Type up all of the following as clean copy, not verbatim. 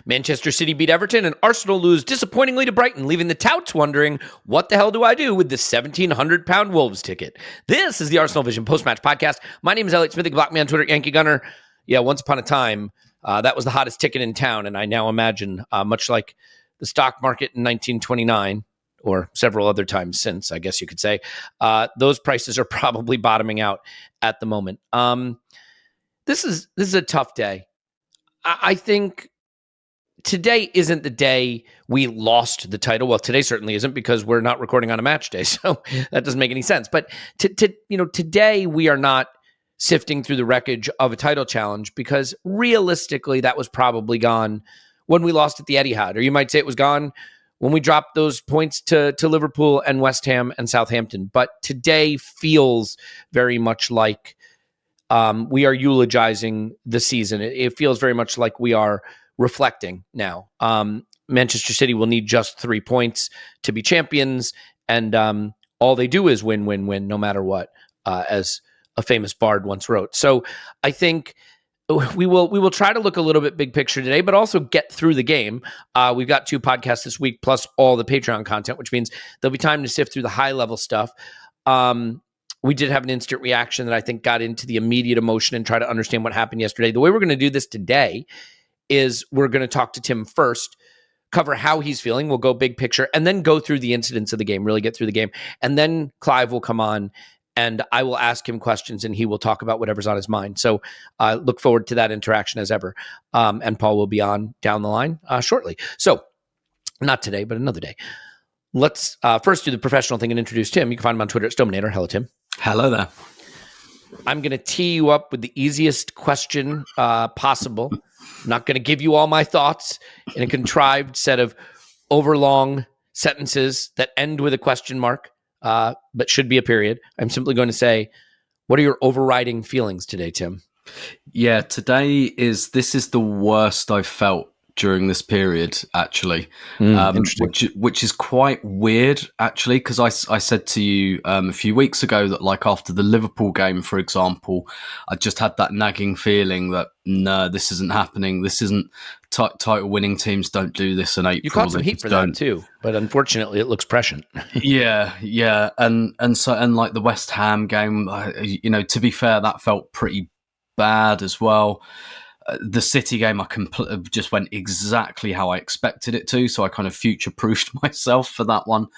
Manchester City beat Everton and Arsenal lose disappointingly to Brighton, leaving the touts wondering, what the hell do I do with this £1,700 Wolves ticket? This is the ArsenalVision post-match podcast. My name is Elliot Smith. Block me on Twitter, Yankee Gunner. Yeah, once upon a time, that was the hottest ticket in town, and I now imagine, much like the stock market in 1929, or several other times since, I guess you could say, those prices are probably bottoming out at the moment. This is a tough day. I think today isn't the day we lost the title. Well, today certainly isn't, because we're not recording on a match day, so that doesn't make any sense. But today we are not sifting through the wreckage of a title challenge, because realistically that was probably gone when we lost at the Etihad, or you might say it was gone when we dropped those points to Liverpool and West Ham and Southampton. But today feels very much like we are eulogizing the season. It feels very much like we are reflecting now. Manchester City will need just 3 points to be champions, and all they do is win, win, win, no matter what, as a famous bard once wrote. So I think we will try to look a little bit big picture today, but also get through the game. We've got 2 podcasts this week, plus all the Patreon content, which means there'll be time to sift through the high level stuff. We did have an instant reaction that I think got into the immediate emotion and try to understand what happened yesterday. The way we're going to do this today is we're going to talk to Tim first, cover how he's feeling. We'll go big picture, and then go through the incidents of the game, really get through the game. And then Clive will come on, and I will ask him questions, and he will talk about whatever's on his mind. So look forward to that interaction as ever. And Paul will be on down the line shortly. So not today, but another day. Let's first do the professional thing and introduce Tim. You can find him on Twitter at Stillmanator. Hello, Tim. Hello there. I'm going to tee you up with the easiest question possible. I'm not going to give you all my thoughts in a contrived set of overlong sentences that end with a question mark, but should be a period. I'm simply going to say, what are your overriding feelings today, Tim? Yeah, this is the worst I've felt during this period, actually, which is quite weird, actually, because I said to you a few weeks ago that, like, after the Liverpool game, for example, I just had that nagging feeling that, no, this isn't happening. This isn't title-winning teams don't do this in April. You caught some heat for that too, but unfortunately, it looks prescient. yeah, and like the West Ham game, to be fair, that felt pretty bad as well. The City game, I just went exactly how I expected it to, so I kind of future-proofed myself for that one.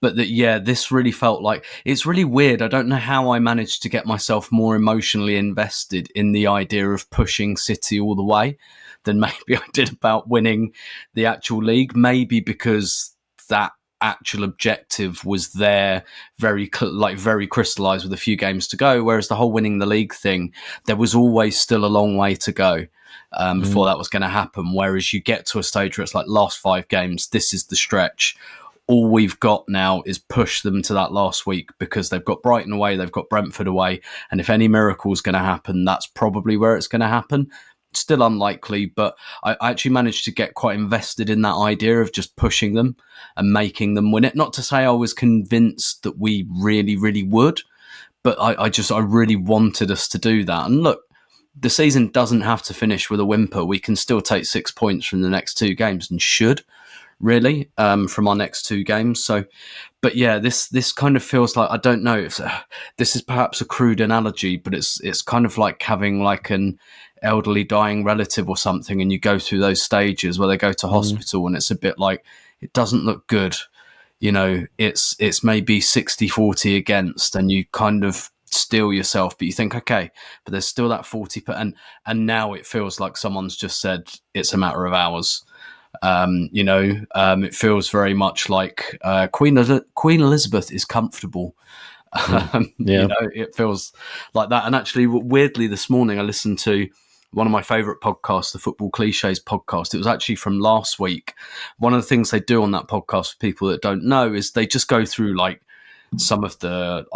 But this really felt like, it's really weird. I don't know how I managed to get myself more emotionally invested in the idea of pushing City all the way than maybe I did about winning the actual league. Maybe because that actual objective was there, very crystallized with a few games to go, whereas the whole winning the league thing, there was always still a long way to go before that was going to happen. Whereas you get to a stage where it's like, last 5 games, this is the stretch. All we've got now is push them to that last week, because they've got Brighton away, they've got Brentford away, and if any miracle is going to happen, that's probably where it's going to happen. Still unlikely, but I actually managed to get quite invested in that idea of just pushing them and making them win it. Not to say I was convinced that we really, really would, but I really wanted us to do that. And look, the season doesn't have to finish with a whimper. We can still take 6 points from the next 2 games, and should, really, from our next 2 games. So, but yeah, this kind of feels like, I don't know if this is perhaps a crude analogy, but it's kind of like having like an elderly dying relative or something, and you go through those stages where they go to hospital, and it's a bit like, it doesn't look good. It's maybe 60-40 against, and you kind of steel yourself, but you think, okay, but there's still that 40%, and now it feels like someone's just said it's a matter of hours. It feels very much like Queen Elizabeth is comfortable. It feels like that. And actually, weirdly, this morning I listened to one of my favourite podcasts, the Football Cliches podcast. It was actually from last week. One of the things they do on that podcast, for people that don't know, is they just go through like some of the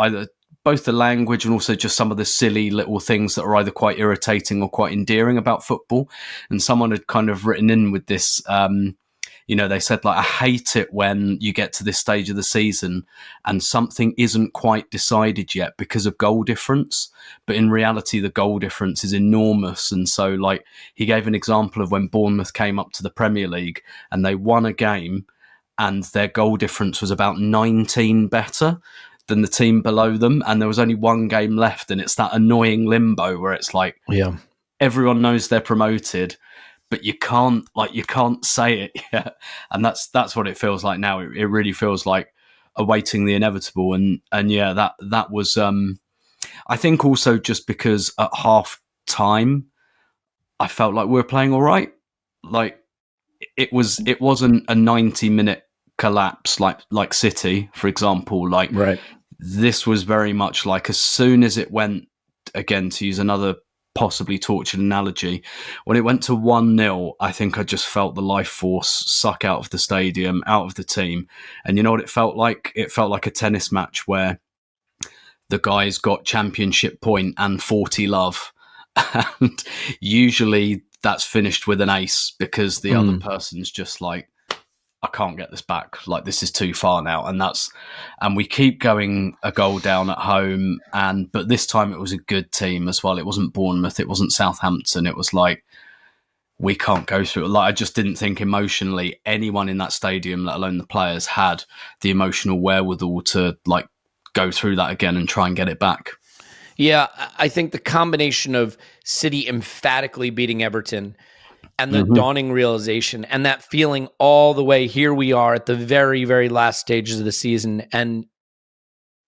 both the language and also just some of the silly little things that are either quite irritating or quite endearing about football. And someone had kind of written in with this They said, like, I hate it when you get to this stage of the season and something isn't quite decided yet because of goal difference. But in reality, the goal difference is enormous. And so, like, he gave an example of when Bournemouth came up to the Premier League and they won a game and their goal difference was about 19 better than the team below them. And there was only one game left. And it's that annoying limbo where it's like, everyone knows they're promoted, but you can't say it yet. And that's what it feels like now. It really feels like awaiting the inevitable. And yeah, that was, I think also just because at half time, I felt like we were playing all right. Like it wasn't a 90-minute collapse like City, for example. Like this was very much like as soon as it went, again, to use another possibly tortured analogy, when it went to 1-0, I think I just felt the life force suck out of the stadium, out of the team. And you know what it felt like? It felt like a tennis match where the guys got championship point and 40 love. And usually that's finished with an ace because the other person's just like, I can't get this back. Like, this is too far now. And we keep going a goal down at home. But this time it was a good team as well. It wasn't Bournemouth. It wasn't Southampton. It was like, we can't go through it. Like, I just didn't think emotionally anyone in that stadium, let alone the players, had the emotional wherewithal to like go through that again and try and get it back. Yeah, I think the combination of City emphatically beating Everton and the dawning realization and that feeling all the way, here we are at the very, very last stages of the season, and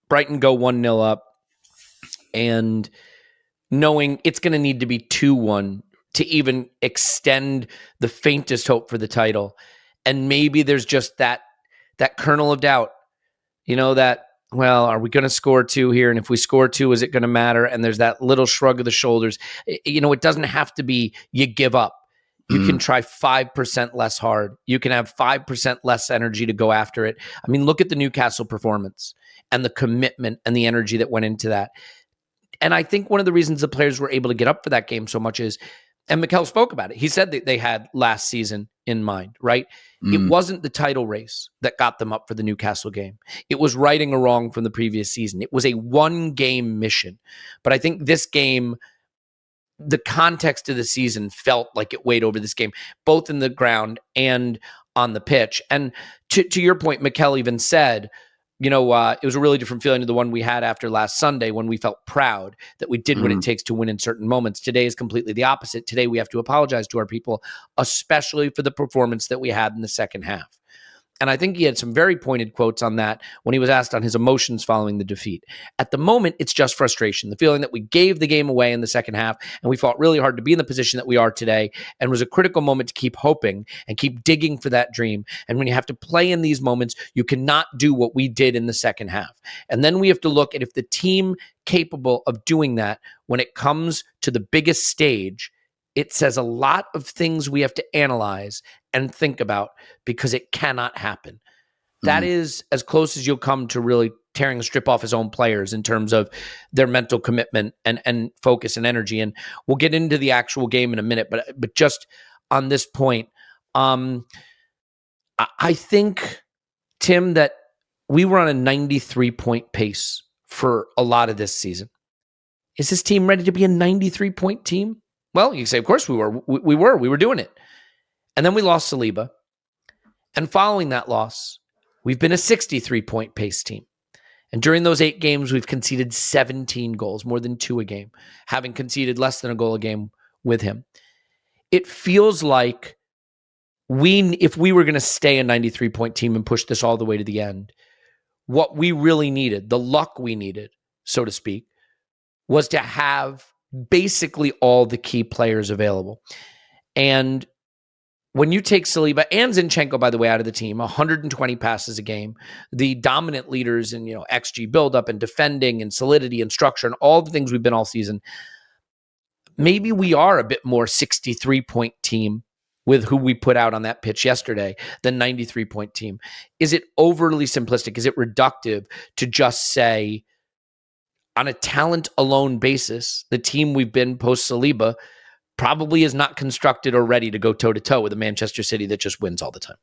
Brighton go 1-0 up and knowing it's going to need to be 2-1 to even extend the faintest hope for the title. And maybe there's just that kernel of doubt, that, well, are we going to score 2 here? And if we score 2, is it going to matter? And there's that little shrug of the shoulders. It doesn't have to be you give up. You can try 5% less hard. You can have 5% less energy to go after it. I mean, look at the Newcastle performance and the commitment and the energy that went into that. And I think one of the reasons the players were able to get up for that game so much is, and Mikel spoke about it, he said that they had last season in mind, right? It wasn't the title race that got them up for the Newcastle game. It was righting a wrong from the previous season. It was a one-game mission. But I think this game, the context of the season felt like it weighed over this game, both in the ground and on the pitch. And to your point, Mikel even said, it was a really different feeling to the one we had after last Sunday when we felt proud that we did what it takes to win in certain moments. Today is completely the opposite. Today we have to apologize to our people, especially for the performance that we had in the second half. And I think he had some very pointed quotes on that when he was asked on his emotions following the defeat. At the moment, it's just frustration. The feeling that we gave the game away in the second half and we fought really hard to be in the position that we are today, and was a critical moment to keep hoping and keep digging for that dream. And when you have to play in these moments, you cannot do what we did in the second half. And then we have to look at if the team capable of doing that when it comes to the biggest stage. It says a lot of things we have to analyze and think about because it cannot happen. That is as close as you'll come to really tearing a strip off his own players in terms of their mental commitment and focus and energy. And we'll get into the actual game in a minute, but just on this point, I think, Tim, that we were on a 93-point pace for a lot of this season. Is this team ready to be a 93-point team? Well, you say, of course we were. We were doing it. And then we lost Saliba. And following that loss, we've been a 63-point pace team. And during those 8 games, we've conceded 17 goals, more than 2 a game, having conceded less than a goal a game with him. It feels like if we were going to stay a 93-point team and push this all the way to the end, what we really needed, the luck we needed, so to speak, was to have basically all the key players available. And when you take Saliba and Zinchenko, by the way, out of the team, 120 passes a game, the dominant leaders in XG buildup and defending and solidity and structure and all the things we've been all season, maybe we are a bit more 63-point team with who we put out on that pitch yesterday than 93-point team. Is it overly simplistic? Is it reductive to just say, on a talent alone basis, the team we've been post Saliba probably is not constructed or ready to go toe to toe with a Manchester City that just wins all the time?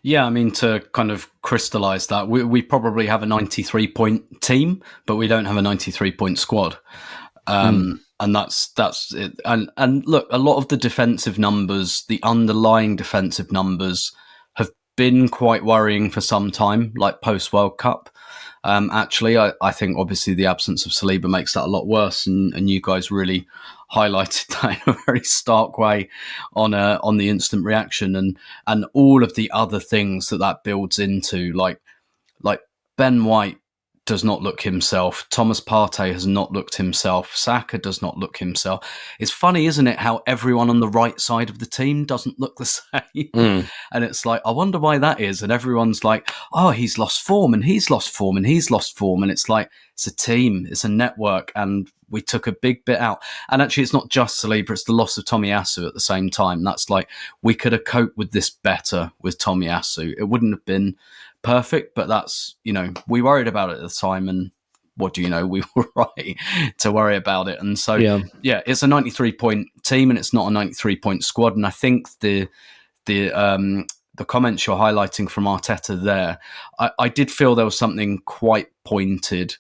Yeah, I mean, to kind of crystallize that, we probably have a 93-point team, but we don't have a 93-point squad. And that's it. And look, a lot of the defensive numbers, the underlying defensive numbers, have been quite worrying for some time, like post World Cup. Actually, I think obviously the absence of Saliba makes that a lot worse, and you guys really highlighted that in a very stark way on the instant reaction and all of the other things that builds into, like Ben White does not look himself. Thomas Partey has not looked himself. Saka does not look himself. It's funny, isn't it, how everyone on the right side of the team doesn't look the same? And it's like, I wonder why that is. And everyone's like, oh, he's lost form and he's lost form and he's lost form. And it's like, it's a team, it's a network. And we took a big bit out. And actually, it's not just Saliba, it's the loss of Tomiyasu at the same time. That's like, we could have coped with this better with Tomiyasu. It wouldn't have been perfect, but that's, we worried about it at the time, and what do you know, we were right to worry about it. And so it's a 93-point team and it's not a 93-point squad. And I think the comments you're highlighting from Arteta there, I did feel there was something quite pointed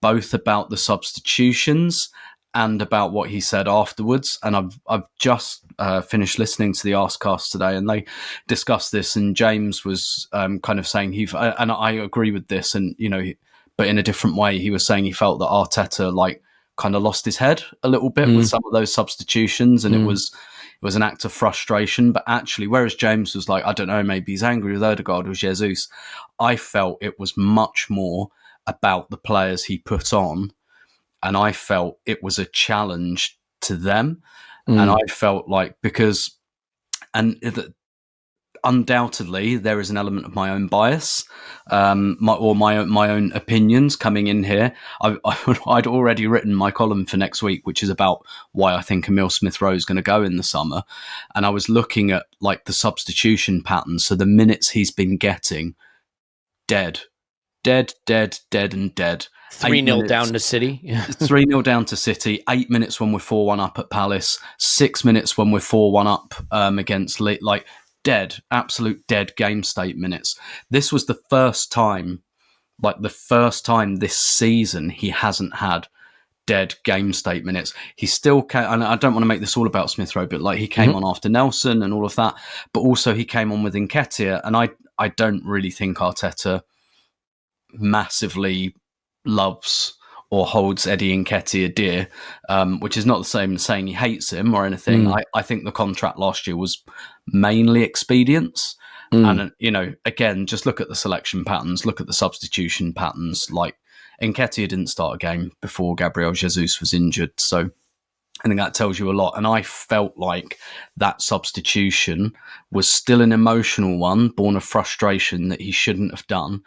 both about the substitutions and about what he said afterwards. And I've just finished listening to the Arsecast today, and they discussed this. And James was kind of saying and I agree with this, and but in a different way, he was saying he felt that Arteta kind of lost his head a little bit with some of those substitutions, and it was an act of frustration. But actually, whereas James was like, I don't know, maybe he's angry with Odegaard or Jesus, I felt it was much more about the players he put on. And I felt it was a challenge to them. And I felt like, undoubtedly there is an element of my own bias, my own opinions coming in here. I'd already written my column for next week, which is about why I think Emile Smith-Rowe is going to go in the summer. And I was looking at the substitution patterns. So the minutes he's been getting, dead, and dead. 3-0 down to City. 3-0 down to City. 8 minutes when we're 4-1 up at Palace. 6 minutes when we're 4-1 up against dead, absolute dead game state minutes. This was the first time this season he hasn't had dead game state minutes. He still came, and I don't want to make this all about Smith-Rowe, but he came on after Nelson and all of that, but also he came on with Nketiah, and I don't really think Arteta massively loves or holds Eddie Nketiah dear, which is not the same as saying he hates him or anything. I think the contract last year was mainly expedience. And, again, just look at the selection patterns, look at the substitution patterns. Nketiah didn't start a game before Gabriel Jesus was injured. So I think that tells you a lot. And I felt like that substitution was still an emotional one, born of frustration that he shouldn't have done.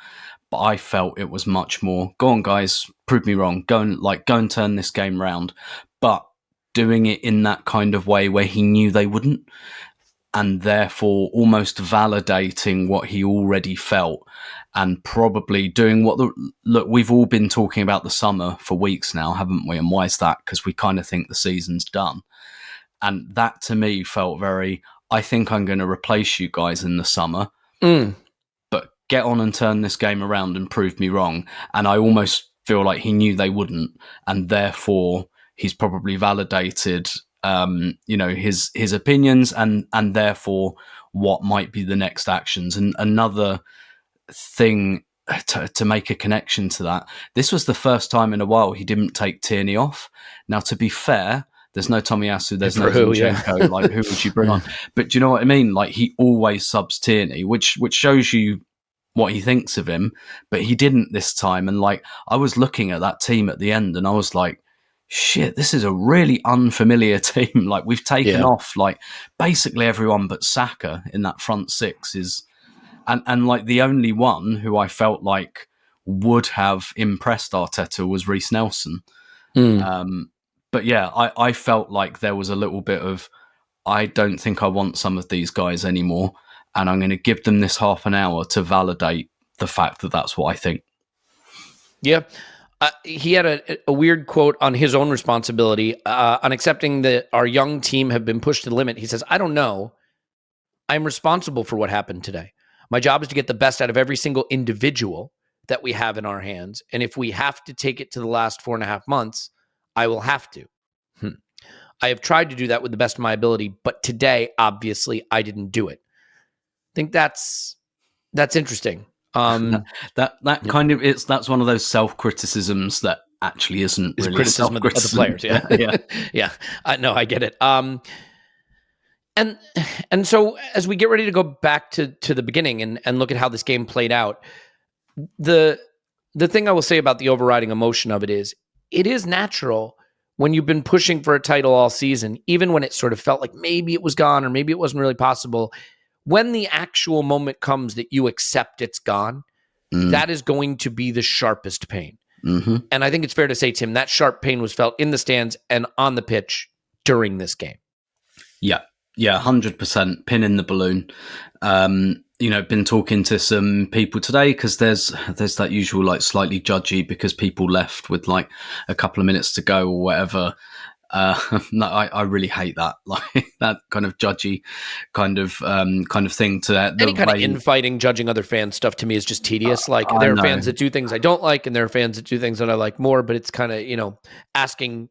But I felt it was much more, go on, guys, prove me wrong. Go and turn this game round. But doing it in that kind of way where he knew they wouldn't, and therefore almost validating what he already felt, and probably doing look, we've all been talking about the summer for weeks now, haven't we? And why is that? Because we kind of think the season's done. And that to me felt very, I think I'm going to replace you guys in the summer. But get on and turn this game around and prove me wrong. And I almost feel like he knew they wouldn't, and therefore he's probably validated, his opinions and therefore what might be the next actions. And another thing to make a connection to that, this was the first time in a while he didn't take Tierney off. Now, to be fair, there's no Tomiyasu, there's no Zinchenko. Who would you bring on? But do you know what I mean? He always subs Tierney, which shows you what he thinks of him. But he didn't this time. And I was looking at that team at the end, and I was like, shit, this is a really unfamiliar team. We've taken off basically everyone but Saka in that front six is, and the only one who I felt like would have impressed Arteta was Reece Nelson. But yeah, I felt like there was a little bit of, I don't think I want some of these guys anymore, and I'm going to give them this half an hour to validate the fact that that's what I think. Yeah. He had a weird quote on his own responsibility on accepting that our young team have been pushed to the limit. He says, I don't know. I'm responsible for what happened today. My job is to get the best out of every single individual that we have in our hands. And if we have to take it to the last 4.5 months, I will have to. I have tried to do that with the best of my ability, but today, obviously, I didn't do it. I think that's interesting. That kind of that's one of those self-criticisms that actually isn't really criticism of the players. Yeah. Yeah. No, I get it. And so as we get ready to go back to the beginning and look at how this game played out, the thing I will say about the overriding emotion of it is natural when you've been pushing for a title all season, even when it sort of felt like maybe it was gone or maybe it wasn't really possible. When the actual moment comes that you accept it's gone, that is going to be the sharpest pain. Mm-hmm. And I think it's fair to say, Tim, that sharp pain was felt in the stands and on the pitch during this game. Yeah, 100% pin in the balloon. Been talking to some people today because there's that usual like slightly judgy because people left with like a couple of minutes to go or whatever. No, I really hate that, like that kind of judgy kind of thing. To that, any kind of infighting, judging other fans stuff to me is just tedious. Like there are fans that do things I don't like, and there are fans that do things that I like more. But it's kind of asking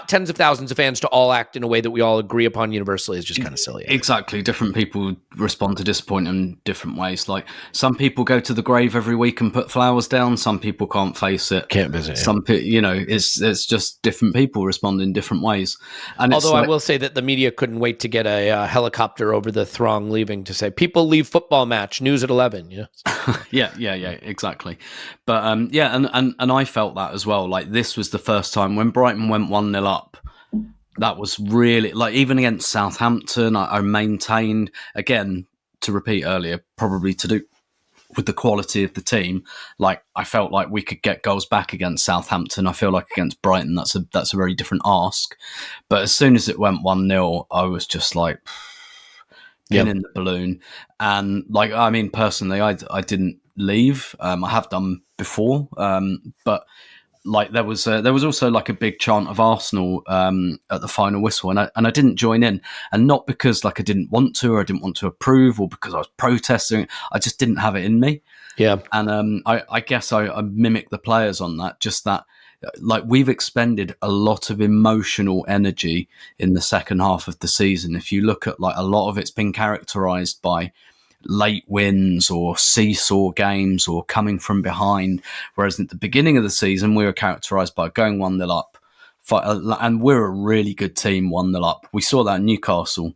tens of thousands of fans to all act in a way that we all agree upon universally is just kind of silly. Exactly. Different people respond to disappointment in different ways. Like some people go to the grave every week and put flowers down. Some people can't face it. Can't visit. Some it's just different people respond in different ways. And although I will say that the media couldn't wait to get a helicopter over the throng leaving to say people leave football match, news at 11. Yeah, exactly. But and I felt that as well. Like this was the first time when Brighton went 1-0 up. That was really, like, even against Southampton, I maintained, again, to repeat earlier, probably to do with the quality of the team. Like, I felt like we could get goals back against Southampton. I feel like against Brighton, that's a very different ask. But as soon as it went 1-0, I was just like, pin in the balloon. And, like, I mean, personally, I didn't leave. I have done before, but like there was also like a big chant of Arsenal at the final whistle, and I didn't join in, and not because like I didn't want to or I didn't want to approve or because I was protesting. I just didn't have it in me. Yeah, and I guess I mimicked the players on that. Just that, like we've expended a lot of emotional energy in the second half of the season. If you look at like a lot of it's been characterised by late wins or seesaw games or coming from behind, whereas at the beginning of the season we were characterised by going 1-0 up, and we're a really good team 1-0 up. We saw that in Newcastle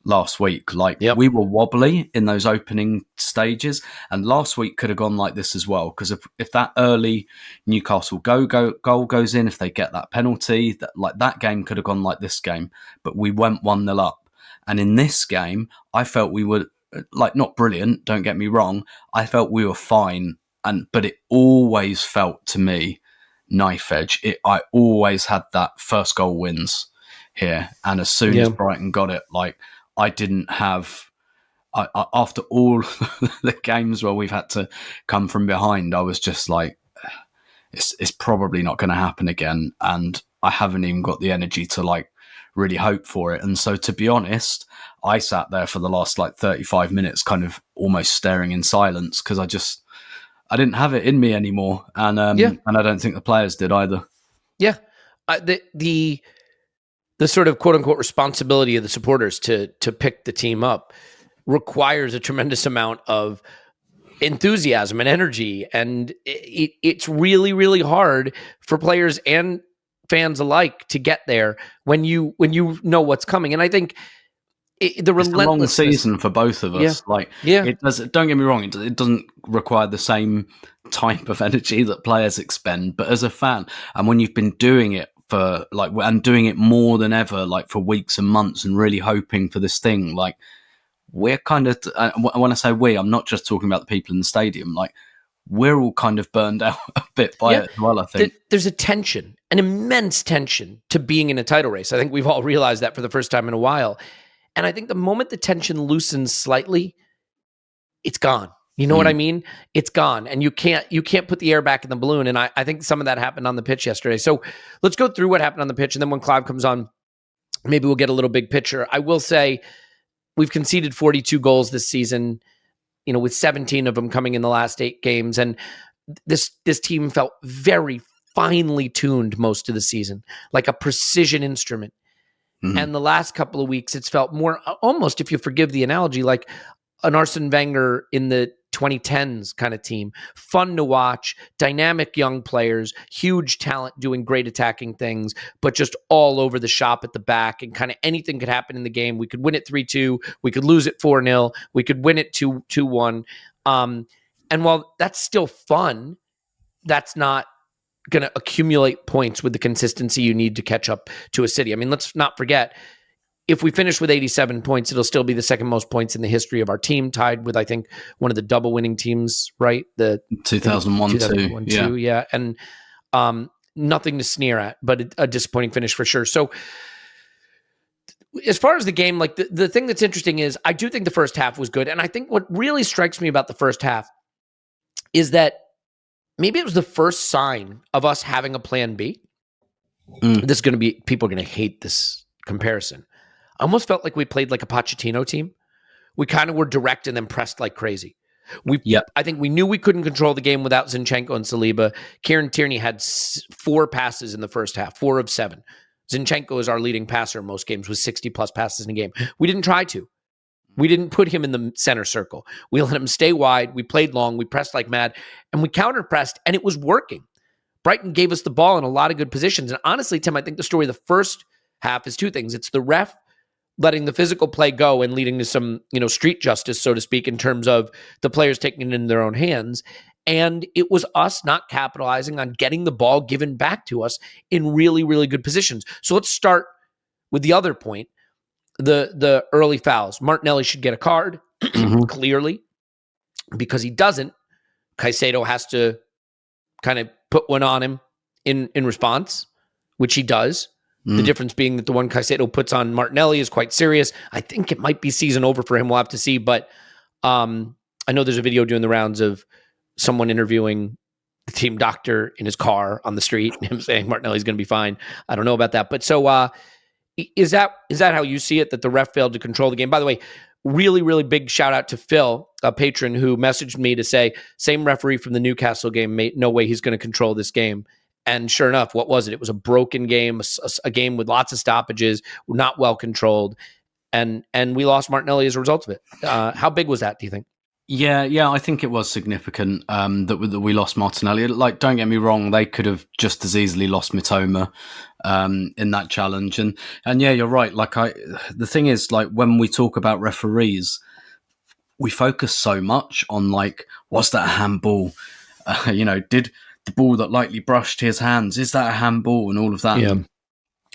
last week. Like we were wobbly in those opening stages, and last week could have gone like this as well, because if that early Newcastle goal goes in, if they get that penalty, that game could have gone like this game, but we went 1-0 up. And in this game I felt we were like not brilliant, don't get me wrong. I felt we were fine, but it always felt to me knife edge. I always had that first goal wins here, and as soon as Brighton got it, like I didn't have. After all the games where we've had to come from behind, I was just like, it's probably not going to happen again, and I haven't even got the energy to like really hope for it. And so, to be honest, I sat there for the last like 35 minutes kind of almost staring in silence because I didn't have it in me anymore. And and I don't think the players did either. Yeah. The sort of quote unquote responsibility of the supporters to pick the team up requires a tremendous amount of enthusiasm and energy. And it's really, really hard for players and fans alike to get there when you know what's coming. And I think it's a long season for both of us. It does. Don't get me wrong; it doesn't require the same type of energy that players expend. But as a fan, and when you've been doing it for and doing it more than ever, like for weeks and months, and really hoping for this thing, like we're kind of. When I say we, I'm not just talking about the people in the stadium. Like we're all kind of burned out a bit by it as well. I think there's a tension, an immense tension to being in a title race. I think we've all realized that for the first time in a while. And I think the moment the tension loosens slightly, it's gone. You know what I mean? It's gone. And you can't put the air back in the balloon. And I think some of that happened on the pitch yesterday. So let's go through what happened on the pitch. And then when Clive comes on, maybe we'll get a little big picture. I will say we've conceded 42 goals this season, with 17 of them coming in the last 8 games. And this team felt very finely tuned most of the season, like a precision instrument. Mm-hmm. And the last couple of weeks, it's felt more almost, if you forgive the analogy, like an Arsene Wenger in the 2010s kind of team. Fun to watch, dynamic young players, huge talent doing great attacking things, but just all over the shop at the back, and kind of anything could happen in the game. We could win it 3-2. We could lose it 4-0. We could win it 2-1. And while that's still fun, that's not going to accumulate points with the consistency you need to catch up to a City. I mean, let's not forget, if we finish with 87 points, it'll still be the second most points in the history of our team, tied with, I think, one of the double winning teams, right? The 2001-2. Yeah. And nothing to sneer at, but a disappointing finish for sure. So as far as the game, like the thing that's interesting is I do think the first half was good. And I think what really strikes me about the first half is that maybe it was the first sign of us having a plan B. This is going to be, people are going to hate this comparison. I almost felt like we played like a Pochettino team. We kind of were direct and then pressed like crazy. I think we knew we couldn't control the game without Zinchenko and Saliba. Kieran Tierney had 4 passes in the first half, 4 of 7. Zinchenko is our leading passer in most games with 60-plus passes in a game. We didn't try to. We didn't put him in the center circle. We let him stay wide. We played long. We pressed like mad. And we counter-pressed, and it was working. Brighton gave us the ball in a lot of good positions. And honestly, Tim, I think the story of the first half is 2 things. It's the ref letting the physical play go and leading to some, street justice, so to speak, in terms of the players taking it in their own hands. And it was us not capitalizing on getting the ball given back to us in really, really good positions. So let's start with the other point, the early fouls. Martinelli should get a card, clearly, because he doesn't. Caicedo has to kind of put one on him in response, which he does. The difference being that the one Caicedo puts on Martinelli is quite serious. I think it might be season over for him. We'll have to see. But I know there's a video doing the rounds of someone interviewing the team doctor in his car on the street, and him saying Martinelli's going to be fine. I don't know about that. But so is that how you see it, that the ref failed to control the game? By the way, really, really big shout out to Phil, a patron who messaged me to say, same referee from the Newcastle game, mate, no way he's going to control this game. And sure enough, what was it? It was a broken game, a game with lots of stoppages, not well controlled. And we lost Martinelli as a result of it. How big was that, do you think? Yeah, I think it was significant that we lost Martinelli. Like, don't get me wrong, they could have just as easily lost Mitoma in that challenge. And yeah, you're right. Like, the thing is, like, when we talk about referees, we focus so much on, like, was that a handball? Did the ball that lightly brushed his hands, is that a handball, and all of that? Yeah.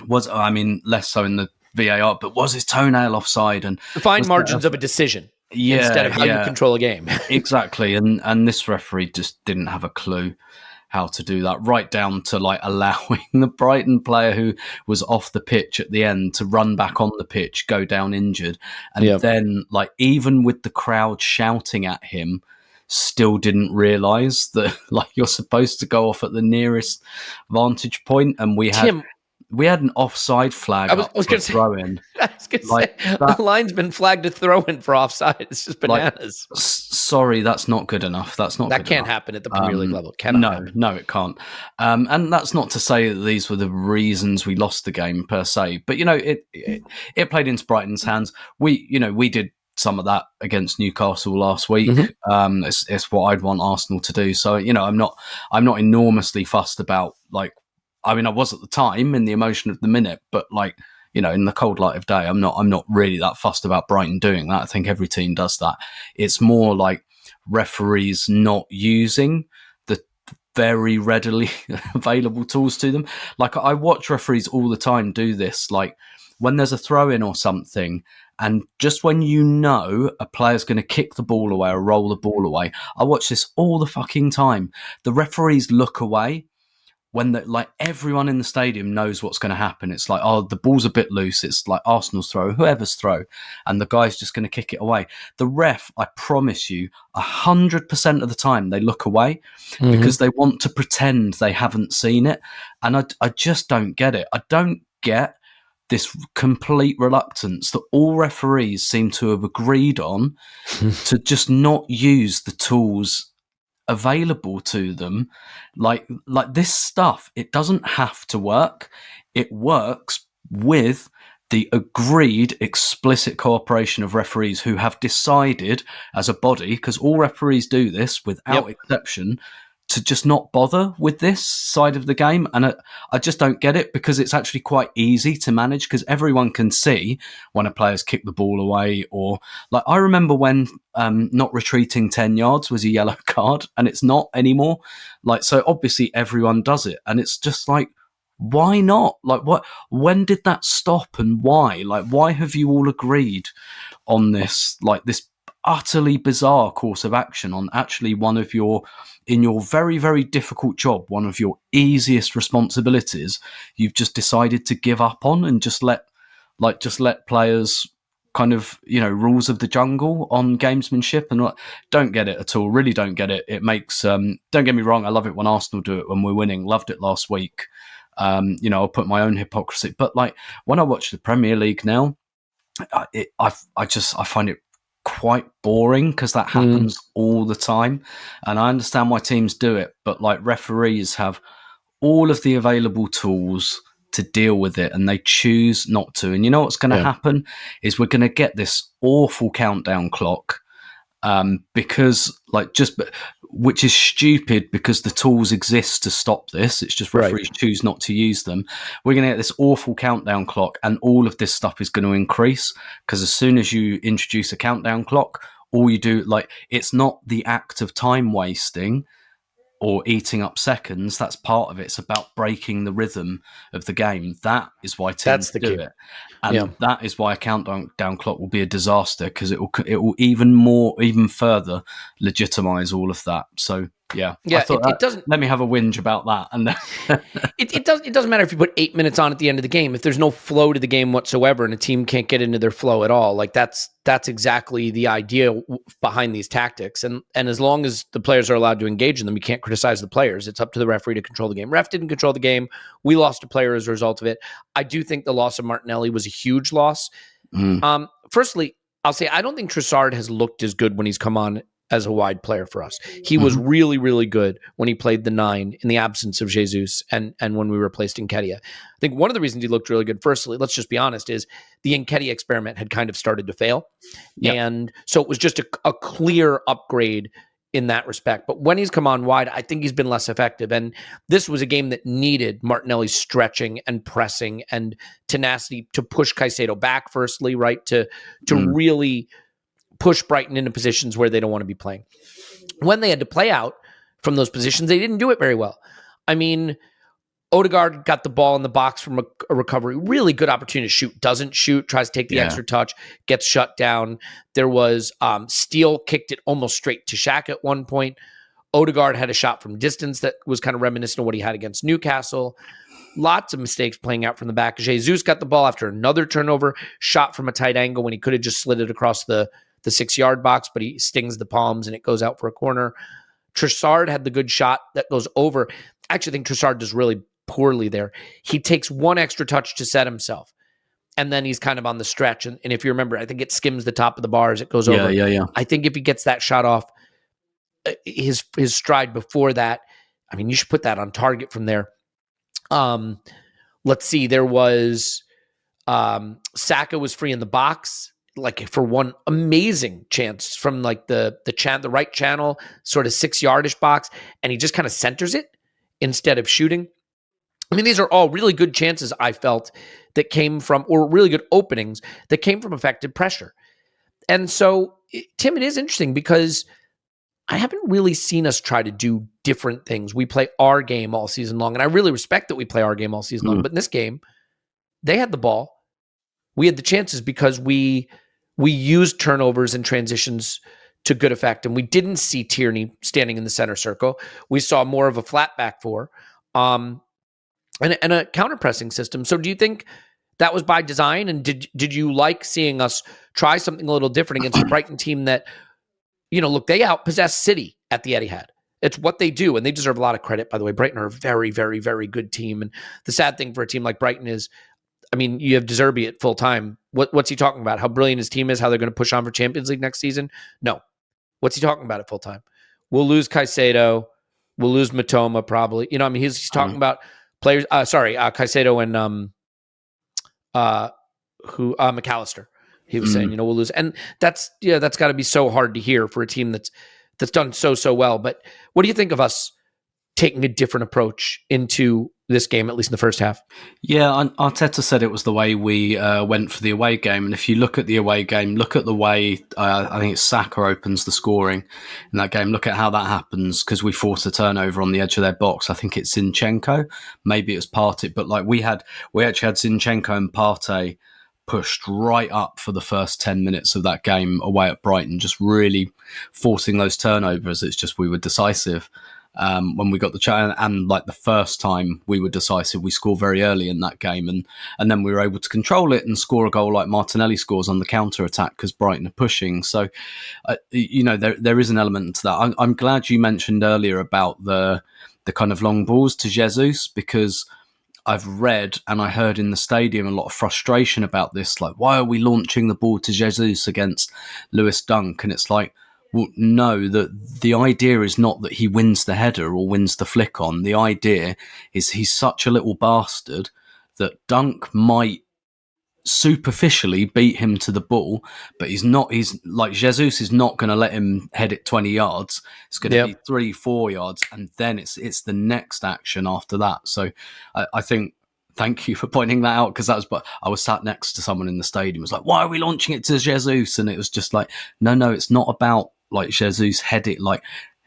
Less so in the VAR, but was his toenail offside? And fine margins of a decision. Instead of how you control a game. Exactly. And this referee just didn't have a clue how to do that, right down to like allowing the Brighton player who was off the pitch at the end to run back on the pitch, go down injured. And then, like, even with the crowd shouting at him, still didn't realise that, like, you're supposed to go off at the nearest vantage point. And we had an offside flag. I was going to say, the line's been flagged to throw in for offside. It's just bananas. Like, sorry, that's not good enough. That can't happen at the Premier League level. No, it can't. And that's not to say that these were the reasons we lost the game per se. But it played into Brighton's hands. We did some of that against Newcastle last week. It's what I'd want Arsenal to do. So I'm not enormously fussed about, like, I mean, I was at the time in the emotion of the minute, but, like, in the cold light of day, I'm not really that fussed about Brighton doing that. I think every team does that. It's more like referees not using the very readily available tools to them. Like, I watch referees all the time do this, like when there's a throw in or something, and just when a player's going to kick the ball away or roll the ball away, I watch this all the fucking time. The referees look away when everyone in the stadium knows what's going to happen. It's like, oh, the ball's a bit loose. It's like Arsenal's throw, whoever's throw, and the guy's just going to kick it away. The ref, I promise you, 100% of the time they look away because they want to pretend they haven't seen it. And I just don't get it. I don't get this complete reluctance that all referees seem to have agreed on to just not use the tools available to them. Like this stuff, it doesn't have to work. It works with the agreed explicit cooperation of referees who have decided as a body, because all referees do this without exception, to just not bother with this side of the game. And I just don't get it, because it's actually quite easy to manage, because everyone can see when a player's kicked the ball away, or like I remember when not retreating 10 yards was a yellow card, and it's not anymore. Like, so obviously everyone does it, and it's just like, why not? Like, what? When did that stop, and why? Like, why have you all agreed on this? Like, this utterly bizarre course of action on actually in your very, very difficult job, one of your easiest responsibilities, you've just decided to give up on and just let players kind of, rules of the jungle on gamesmanship. And don't get it at all. Really don't get it. It makes, don't get me wrong, I love it when Arsenal do it when we're winning. Loved it last week. I'll put my own hypocrisy. But like when I watch the Premier League now, I find it quite boring, because that happens all the time, and I understand why teams do it, but like referees have all of the available tools to deal with it, and they choose not to. And you know what's going to happen is we're going to get this awful countdown clock, because which is stupid, because the tools exist to stop this. It's just referees choose not to use them. We're going to get this awful countdown clock, and all of this stuff is going to increase, because as soon as you introduce a countdown clock, all you do, like, it's not the act of time wasting or eating up seconds. That's part of it. It's about breaking the rhythm of the game. That is why teams do it. And that is why a countdown clock will be a disaster, because it will even further legitimize all of that. So I thought it doesn't. Let me have a whinge about that. And it doesn't matter if you put 8 minutes on at the end of the game if there's no flow to the game whatsoever, and a team can't get into their flow at all. Like that's exactly the idea behind these tactics. And as long as the players are allowed to engage in them, you can't criticize the players. It's up to the referee to control the game. Ref didn't control the game. We lost a player as a result of it. I do think the loss of Martinelli was a huge loss. Firstly, I'll say I don't think Trossard has looked as good when he's come on as a wide player for us. He was really, really good when he played the 9 in the absence of Jesus and when we replaced Nketiah. I think one of the reasons he looked really good, firstly, let's just be honest, is the Nketiah experiment had kind of started to fail. Yep. And so it was just a clear upgrade in that respect. But when he's come on wide, I think he's been less effective. And this was a game that needed Martinelli's stretching and pressing and tenacity to push Caicedo back, firstly, right? To really push Brighton into positions where they don't want to be playing. When they had to play out from those positions, they didn't do it very well. I mean, Odegaard got the ball in the box from a recovery. Really good opportunity to shoot. Doesn't shoot. Tries to take the extra touch. Gets shut down. There was Steele kicked it almost straight to Shaq at one point. Odegaard had a shot from distance that was kind of reminiscent of what he had against Newcastle. Lots of mistakes playing out from the back. Jesus got the ball after another turnover. Shot from a tight angle when he could have just slid it across the 6-yard box, but he stings the palms and it goes out for a corner. Trossard had the good shot that goes over. I actually think Trossard does really poorly there. He takes one extra touch to set himself, and then he's kind of on the stretch. And if you remember, I think it skims the top of the bar as it goes over. Yeah. I think if he gets that shot off his stride before that, I mean, you should put that on target from there. Let's see. There was Saka was free in the box, like for one amazing chance from like the right channel, sort of 6-yard-ish box, and he just kind of centers it instead of shooting. I mean, these are all really good chances I felt that came from, or really good openings that came from effective pressure. And so, Tim, it is interesting because I haven't really seen us try to do different things. We play our game all season long, and I really respect that we play our game all season long. But in this game, they had the ball. We had the chances because we used turnovers and transitions to good effect, and we didn't see Tierney standing in the center circle. We saw more of a flat back four and a counter-pressing system. So do you think that was by design, and did you like seeing us try something a little different against a Brighton team that, look, they outpossessed City at the Etihad. It's what they do, and they deserve a lot of credit, by the way. Brighton are a very, very, very good team, and the sad thing for a team like Brighton is I mean, you have De Zerbi at full time. What's he talking about? How brilliant his team is, how they're going to push on for Champions League next season? No. What's he talking about at full time? We'll lose Caicedo. We'll lose Matoma probably. You know, I mean, he's talking about players. Caicedo and McAllister. He was saying, we'll lose, and that's got to be so hard to hear for a team that's done so well. But what do you think of us taking a different approach into this game, at least in the first half? Yeah, Arteta said it was the way we went for the away game. And if you look at the away game, look at the way, I think it's Saka opens the scoring in that game. Look at how that happens, because we force a turnover on the edge of their box. I think it's Zinchenko. Maybe it's Partey. But like we actually had Zinchenko and Partey pushed right up for the first 10 minutes of that game away at Brighton, just really forcing those turnovers. It's just we were decisive. When we got the chance, and like the first time we were decisive, we scored very early in that game, and then we were able to control it and score a goal like Martinelli scores on the counter attack because Brighton are pushing. So, there is an element to that. I'm glad you mentioned earlier about the kind of long balls to Jesus, because I've read and I heard in the stadium a lot of frustration about this. Like, why are we launching the ball to Jesus against Lewis Dunk? And it's like, well, no, the idea is not that he wins the header or wins the flick on. The idea is he's such a little bastard that Dunk might superficially beat him to the ball, but he's like Jesus is not going to let him head it 20 yards. It's going to be 3-4 yards, and then it's the next action after that. So I think, thank you for pointing that out, because I was sat next to someone in the stadium. It was like, why are we launching it to Jesus? And it was just like, no, it's not about like Jesus head it. Like,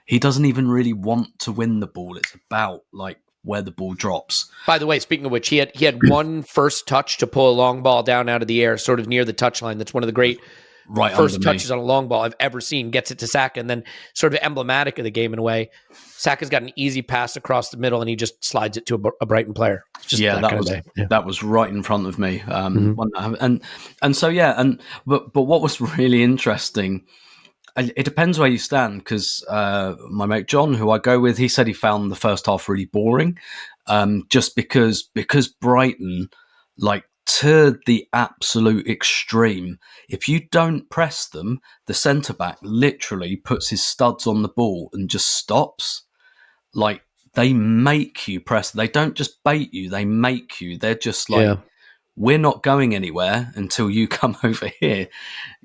he doesn't even really want to win the ball. It's about like where the ball drops. By the way, speaking of which, he had one first touch to pull a long ball down out of the air, sort of near the touchline. That's one of the great first touches on a long ball I've ever seen. Gets it to Saka, and then sort of emblematic of the game in a way, Saka's got an easy pass across the middle, and he just slides it to a Brighton player. Just that was right in front of me. But what was really interesting, it depends where you stand, because my mate John, who I go with, he said he found the first half really boring, just because Brighton, like, to the absolute extreme. If you don't press them, the centre-back literally puts his studs on the ball and just stops. Like, they make you press. They don't just bait you, they make you. They're just like, we're not going anywhere until you come over here.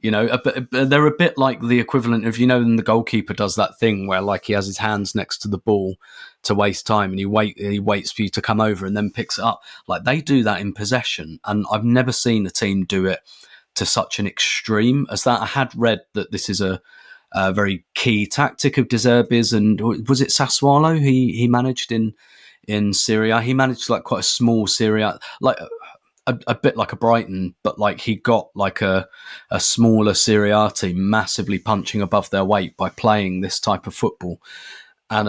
But they're a bit like the equivalent of, when the goalkeeper does that thing where like he has his hands next to the ball to waste time, and he waits for you to come over and then picks it up. Like, they do that in possession, and I've never seen a team do it to such an extreme as that. I had read that this is a very key tactic of De Zerbi's, and was it Sassuolo he managed in Serie A? He managed like quite a small Serie A, like a bit like a Brighton, but like he got like a smaller Serie A team massively punching above their weight by playing this type of football. But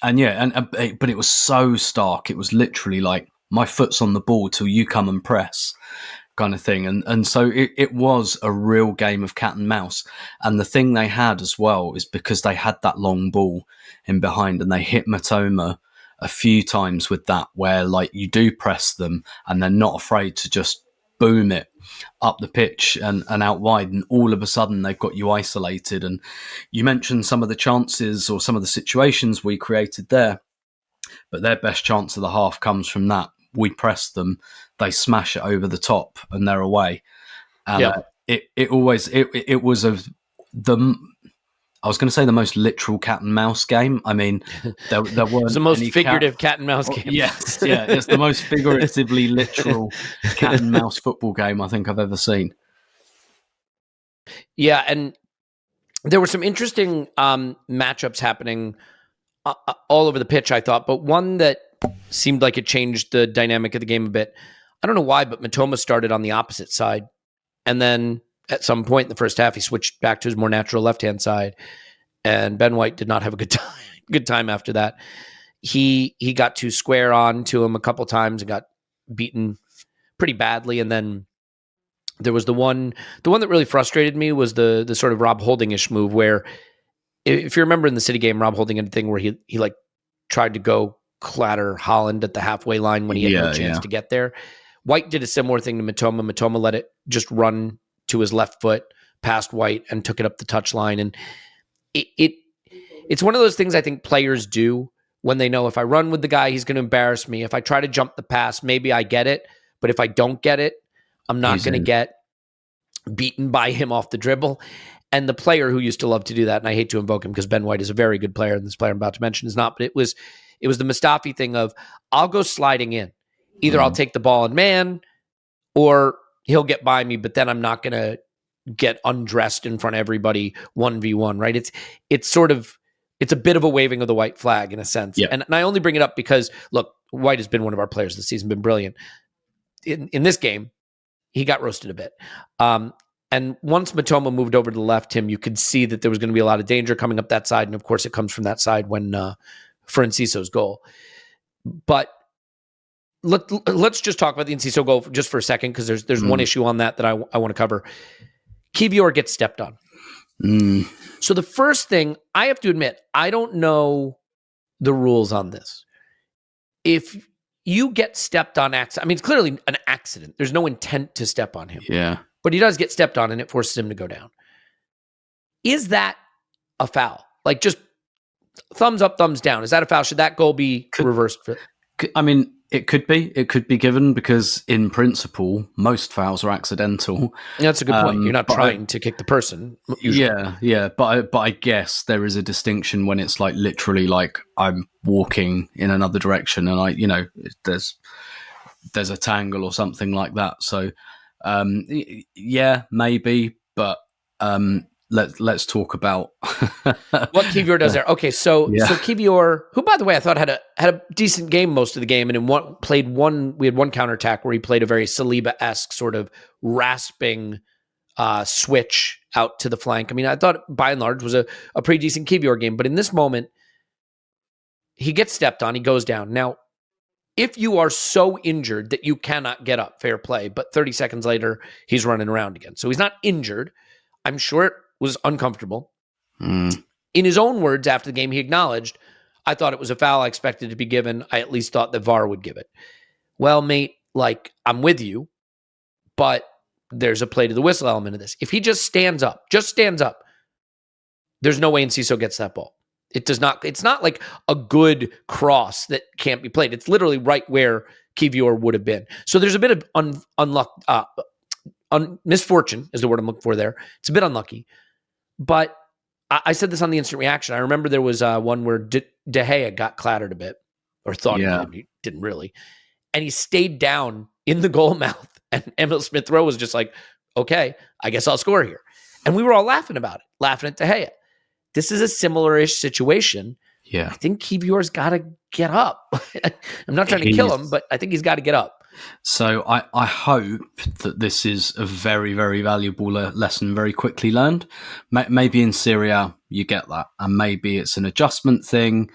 it was so stark. It was literally like, my foot's on the ball till you come and press, kind of thing. And so it was a real game of cat and mouse. And the thing they had as well is because they had that long ball in behind, and they hit Matoma a few times with that, where like you do press them and they're not afraid to just boom it up the pitch and out wide, and all of a sudden they've got you isolated. And you mentioned some of the chances or some of the situations we created there, but their best chance of the half comes from that. We press them, they smash it over the top, and they're away. And it was I was going to say the most literal cat and mouse game. I mean, there weren't it's the most figurative cat and mouse game. Yes, it's the most figuratively literal cat and mouse football game I think I've ever seen. Yeah, and there were some interesting matchups happening all over the pitch, I thought, but one that seemed like it changed the dynamic of the game a bit. I don't know why, but Matoma started on the opposite side, and then at some point in the first half, he switched back to his more natural left-hand side, and Ben White did not have a good time after that. He got to square on to him a couple times and got beaten pretty badly. And then there was the one that really frustrated me was the sort of Rob Holding-ish move, where if you remember in the City game, Rob Holding had a thing where he like tried to go clatter Holland at the halfway line when he had no chance to get there. White did a similar thing to Mitoma. Mitoma let it just run to his left foot past White and took it up the touchline. And it's one of those things I think players do when they know if I run with the guy, he's going to embarrass me. If I try to jump the pass, maybe I get it. But if I don't get it, I'm not going to get beaten by him off the dribble. And the player who used to love to do that, and I hate to invoke him because Ben White is a very good player, and this player I'm about to mention is not, but it was the Mustafi thing of, I'll go sliding in. Either I'll take the ball and man, or he'll get by me, but then I'm not going to get undressed in front of everybody 1v1, right? It's a bit of a waving of the white flag in a sense. Yeah. And I only bring it up because, look, White has been one of our players this season, been brilliant. In this game, he got roasted a bit. And once Mitoma moved over to the left, Tim, you could see that there was going to be a lot of danger coming up that side. And of course, it comes from that side when for Enciso's goal. But let's just talk about the Enciso goal just for a second, because there's one issue on that I want to cover. Kiwior gets stepped on. So the first thing, I have to admit, I don't know the rules on this. If you get stepped on accident, I mean, it's clearly an accident. There's no intent to step on him. Yeah. But he does get stepped on and it forces him to go down. Is that a foul? Like, just thumbs up, thumbs down. Is that a foul? Should that goal be reversed? I mean, it could be. It could be given, because in principle, most fouls are accidental. That's a good point. You're not trying to kick the person. Usually. Yeah. But I guess there is a distinction when it's like literally like I'm walking in another direction and there's a tangle or something like that. So yeah, maybe. But let's talk about what Kiwior does there. Okay, so Kiwior, who by the way I thought had a decent game most of the game, and we had one counterattack where he played a very Saliba-esque sort of rasping switch out to the flank. I mean, I thought by and large was a pretty decent Kiwior game, but in this moment he gets stepped on, he goes down. Now, if you are so injured that you cannot get up, fair play, but 30 seconds later he's running around again. So he's not injured. I'm sure it was uncomfortable. In his own words after the game, he acknowledged, I thought it was a foul. I expected it to be given. I at least thought the VAR would give it. Well, mate, like, I'm with you, but there's a play to the whistle element of this. If he just stands up, there's no way Enciso gets that ball. It does not. It's not like a good cross that can't be played. It's literally right where Kiwior would have been. So there's a bit of misfortune is the word I'm looking for there. It's a bit unlucky. But I said this on the instant reaction. I remember there was one where De Gea got clattered a bit, or thought he didn't really. And he stayed down in the goal mouth. And Emil Smith-Rowe was just like, okay, I guess I'll score here. And we were all laughing about it, laughing at De Gea. This is a similar-ish situation. Yeah. I think Kiwior's got to get up. I'm not trying to kill him, but I think he's got to get up. So I hope that this is a very, very valuable lesson, very quickly learned. Maybe in Serie A you get that, and maybe it's an adjustment thing.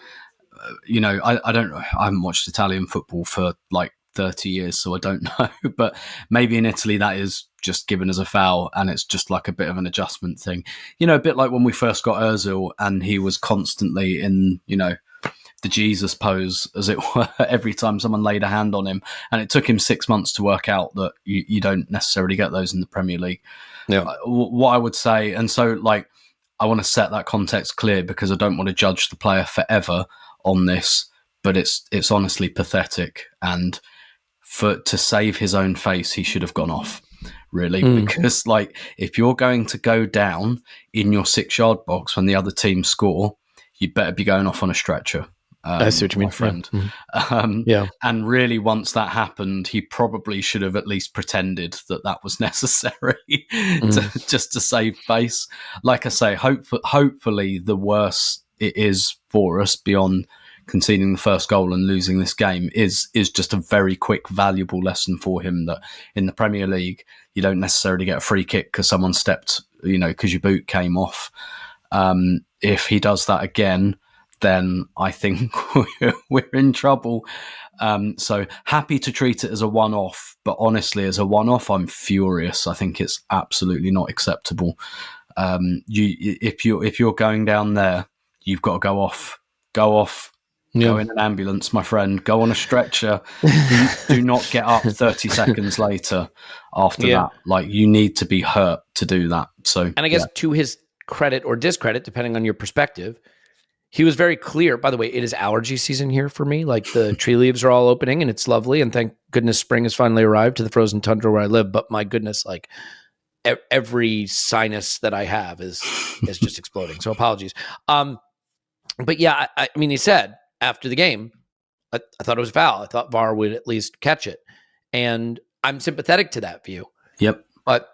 I haven't watched Italian football for like 30 years, so I don't know. But maybe in Italy that is just given as a foul, and it's just like a bit of an adjustment thing. A bit like when we first got Ozil, and he was constantly in, the Jesus pose, as it were, every time someone laid a hand on him. And it took him 6 months to work out that you don't necessarily get those in the Premier League. Yeah. What I would say, and so like, I want to set that context clear, because I don't want to judge the player forever on this, but it's honestly pathetic. And to save his own face, he should have gone off, really, because like, if you're going to go down in your 6-yard box when the other team score, you'd better be going off on a stretcher. I see what you mean, my friend. Yeah. And really, once that happened, he probably should have at least pretended that was necessary just to save face. Like I say, hopefully the worse it is for us, beyond conceding the first goal and losing this game, is just a very quick, valuable lesson for him, that in the Premier League you don't necessarily get a free kick because someone stepped, because your boot came off. If he does that again, then I think we're in trouble. So happy to treat it as a one-off, but honestly, as a one-off, I'm furious. I think it's absolutely not acceptable. If you're going down there, you've got to go off Go in an ambulance, my friend. Go on a stretcher. Do not get up 30 seconds later after that. Like, you need to be hurt to do that. So, and I guess to his credit or discredit, depending on your perspective, he was very clear. By the way, it is allergy season here for me. Like, the tree leaves are all opening and it's lovely. And thank goodness spring has finally arrived to the frozen tundra where I live. But my goodness, like every sinus that I have is just exploding. So apologies. But yeah, I mean, he said after the game, I thought it was foul. I thought VAR would at least catch it. And I'm sympathetic to that view. Yep. But,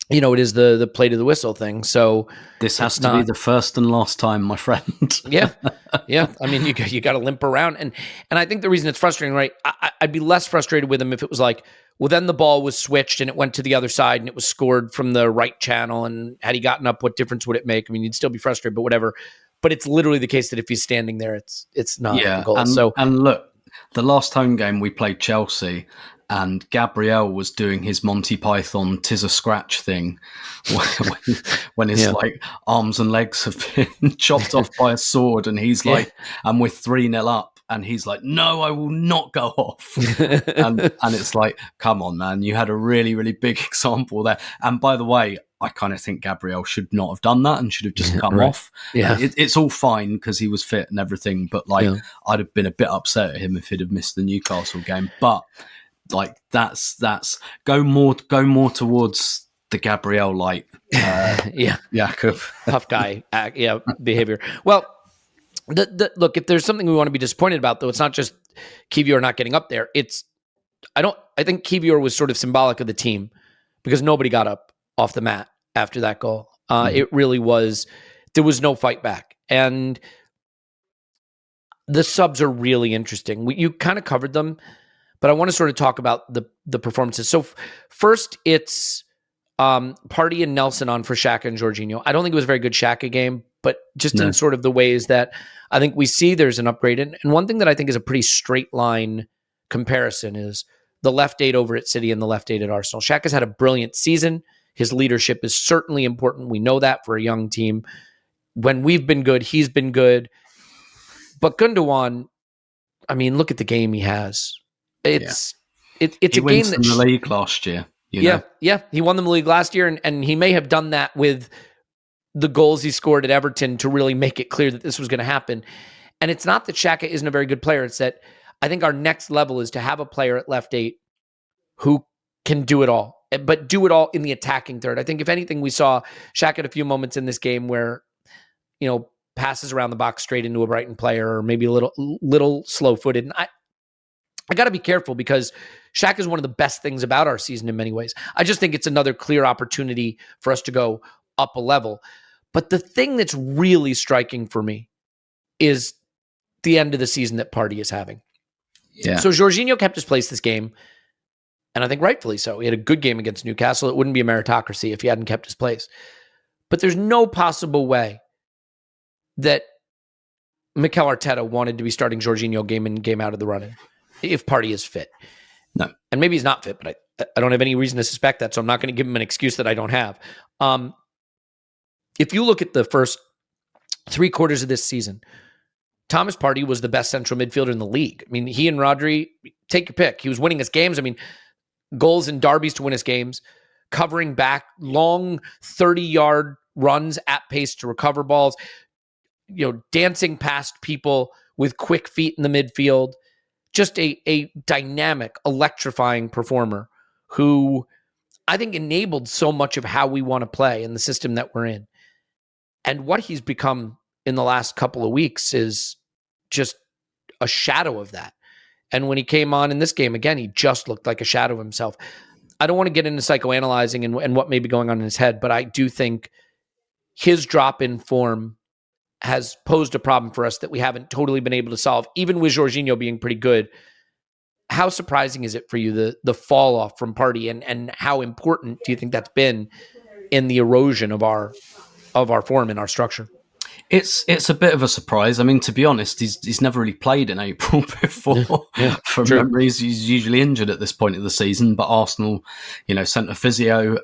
you know, it is the play to the whistle thing. So this has to be the first and last time, my friend. Yeah. I mean, you got to limp around. And I think the reason it's frustrating, right? I'd be less frustrated with him if it was like, well, then the ball was switched and it went to the other side and it was scored from the right channel. And had he gotten up, what difference would it make? I mean, you'd still be frustrated, but whatever. But it's literally the case that if he's standing there, it's not a goal. And look, the last home game we played Chelsea, and Gabriel was doing his Monty Python "'Tis a Scratch" thing when his like arms and legs have been chopped off by a sword, and he's like, and we're 3-0 up, and he's like, "No, I will not go off." and it's like, come on, man, you had a really, really big example there. And by the way, I kind of think Gabriel should not have done that and should have just come off. Yeah. It's all fine because he was fit and everything, but like I'd have been a bit upset at him if he'd have missed the Newcastle game. But like that's go more towards the Gabriel Jakob tough guy behavior. Well, look, if there's something we want to be disappointed about, though, it's not just Kiwior not getting up there. I think Kiwior was sort of symbolic of the team because nobody got up off the mat after that goal. It really was, there was no fight back. And the subs are really interesting. You kind of covered them, but I want to sort of talk about the performances. So first it's Partey and Nelson on for Xhaka and Jorginho. I don't think it was a very good Xhaka game, but just in sort of the ways that I think we see there's an upgrade. And one thing that I think is a pretty straight line comparison is the left 8 over at City and the left 8 at Arsenal. Xhaka's had a brilliant season. His leadership is certainly important. We know that for a young team. When we've been good, he's been good. But Gundogan, I mean, look at the game he has. It's a game that the league last year. He won the league last year, and he may have done that with the goals he scored at Everton to really make it clear that this was going to happen. And it's not that Xhaka isn't a very good player. It's that I think our next level is to have a player at left 8 who can do it all, but do it all in the attacking third. I think if anything, we saw Xhaka at a few moments in this game where, you know, passes around the box straight into a Brighton player, or maybe a little slow-footed. And I got to be careful because Xhaka is one of the best things about our season in many ways. I just think it's another clear opportunity for us to go up a level. But the thing that's really striking for me is the end of the season that Partey is having. Yeah. So Jorginho kept his place this game, and I think rightfully so. He had a good game against Newcastle. It wouldn't be a meritocracy if he hadn't kept his place. But there's no possible way that Mikel Arteta wanted to be starting Jorginho game in, game out of the run-in if Partey is fit. No. And maybe he's not fit, but I don't have any reason to suspect that, so I'm not going to give him an excuse that I don't have. If you look at the first 3 quarters of this season, Thomas Partey was the best central midfielder in the league. I mean, he and Rodri, take your pick. He was winning his games. I mean, goals and derbies to win his games, covering back long 30-yard runs at pace to recover balls, you know, dancing past people with quick feet in the midfield. Just a dynamic, electrifying performer who I think enabled so much of how we want to play in the system that we're in. And what he's become in the last couple of weeks is just a shadow of that. And when he came on in this game, again, he just looked like a shadow of himself. I don't want to get into psychoanalyzing and what may be going on in his head, but I do think his drop in form has posed a problem for us that we haven't totally been able to solve, even with Jorginho being pretty good. How surprising is it for you, the fall off from Partey, and how important do you think that's been in the erosion of our form and our structure? It's a bit of a surprise. I mean, to be honest, he's never really played in April before. From true. memories, he's usually injured at this point of the season. But Arsenal, sent a physio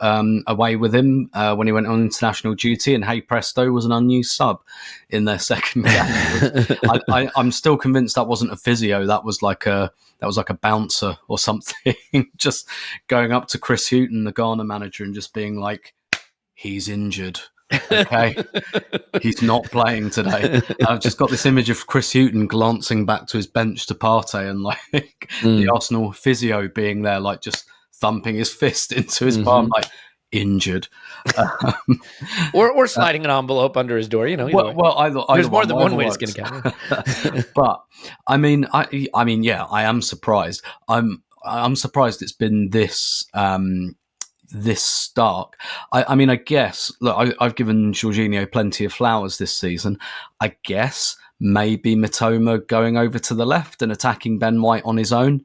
away with him when he went on international duty, and hey presto, was an unused sub in their second game. I'm still convinced that wasn't a physio. That was like a bouncer or something, just going up to Chris Hughton, the Ghana manager, and just being like, "He's injured. Okay, he's not playing today." I've just got this image of Chris Hughton glancing back to his bench to Partey, and the Arsenal physio being there, like just thumping his fist into his palm, like injured, or sliding an envelope under his door. Either there's more one, than one way to skin a cat. But I mean, yeah, I am surprised. I'm surprised it's been this stark. I mean, I guess, look, I've given Jorginho plenty of flowers this season. I guess maybe Mitoma going over to the left and attacking Ben White on his own,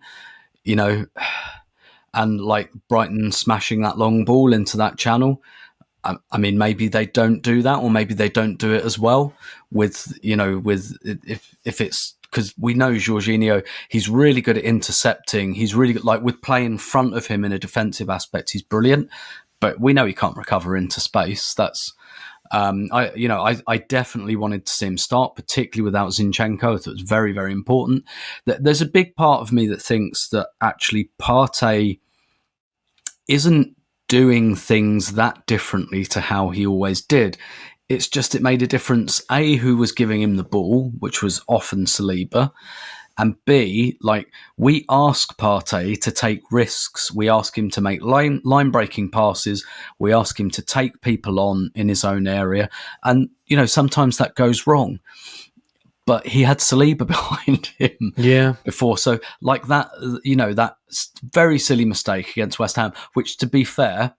and like Brighton smashing that long ball into that channel. I mean, maybe they don't do that, or maybe they don't do it as well if it's, because we know Jorginho, he's really good at intercepting. He's really good, like with play in front of him in a defensive aspect, he's brilliant. But we know he can't recover into space. That's, I definitely wanted to see him start, particularly without Zinchenko. I thought it was very, very important. There's a big part of me that thinks that actually Partey isn't doing things that differently to how he always did. It's just it made a difference, A, who was giving him the ball, which was often Saliba, and B, we ask Partey to take risks. We ask him to make line-breaking passes. We ask him to take people on in his own area. And, sometimes that goes wrong. But he had Saliba behind him before. So that very silly mistake against West Ham, which, to be fair,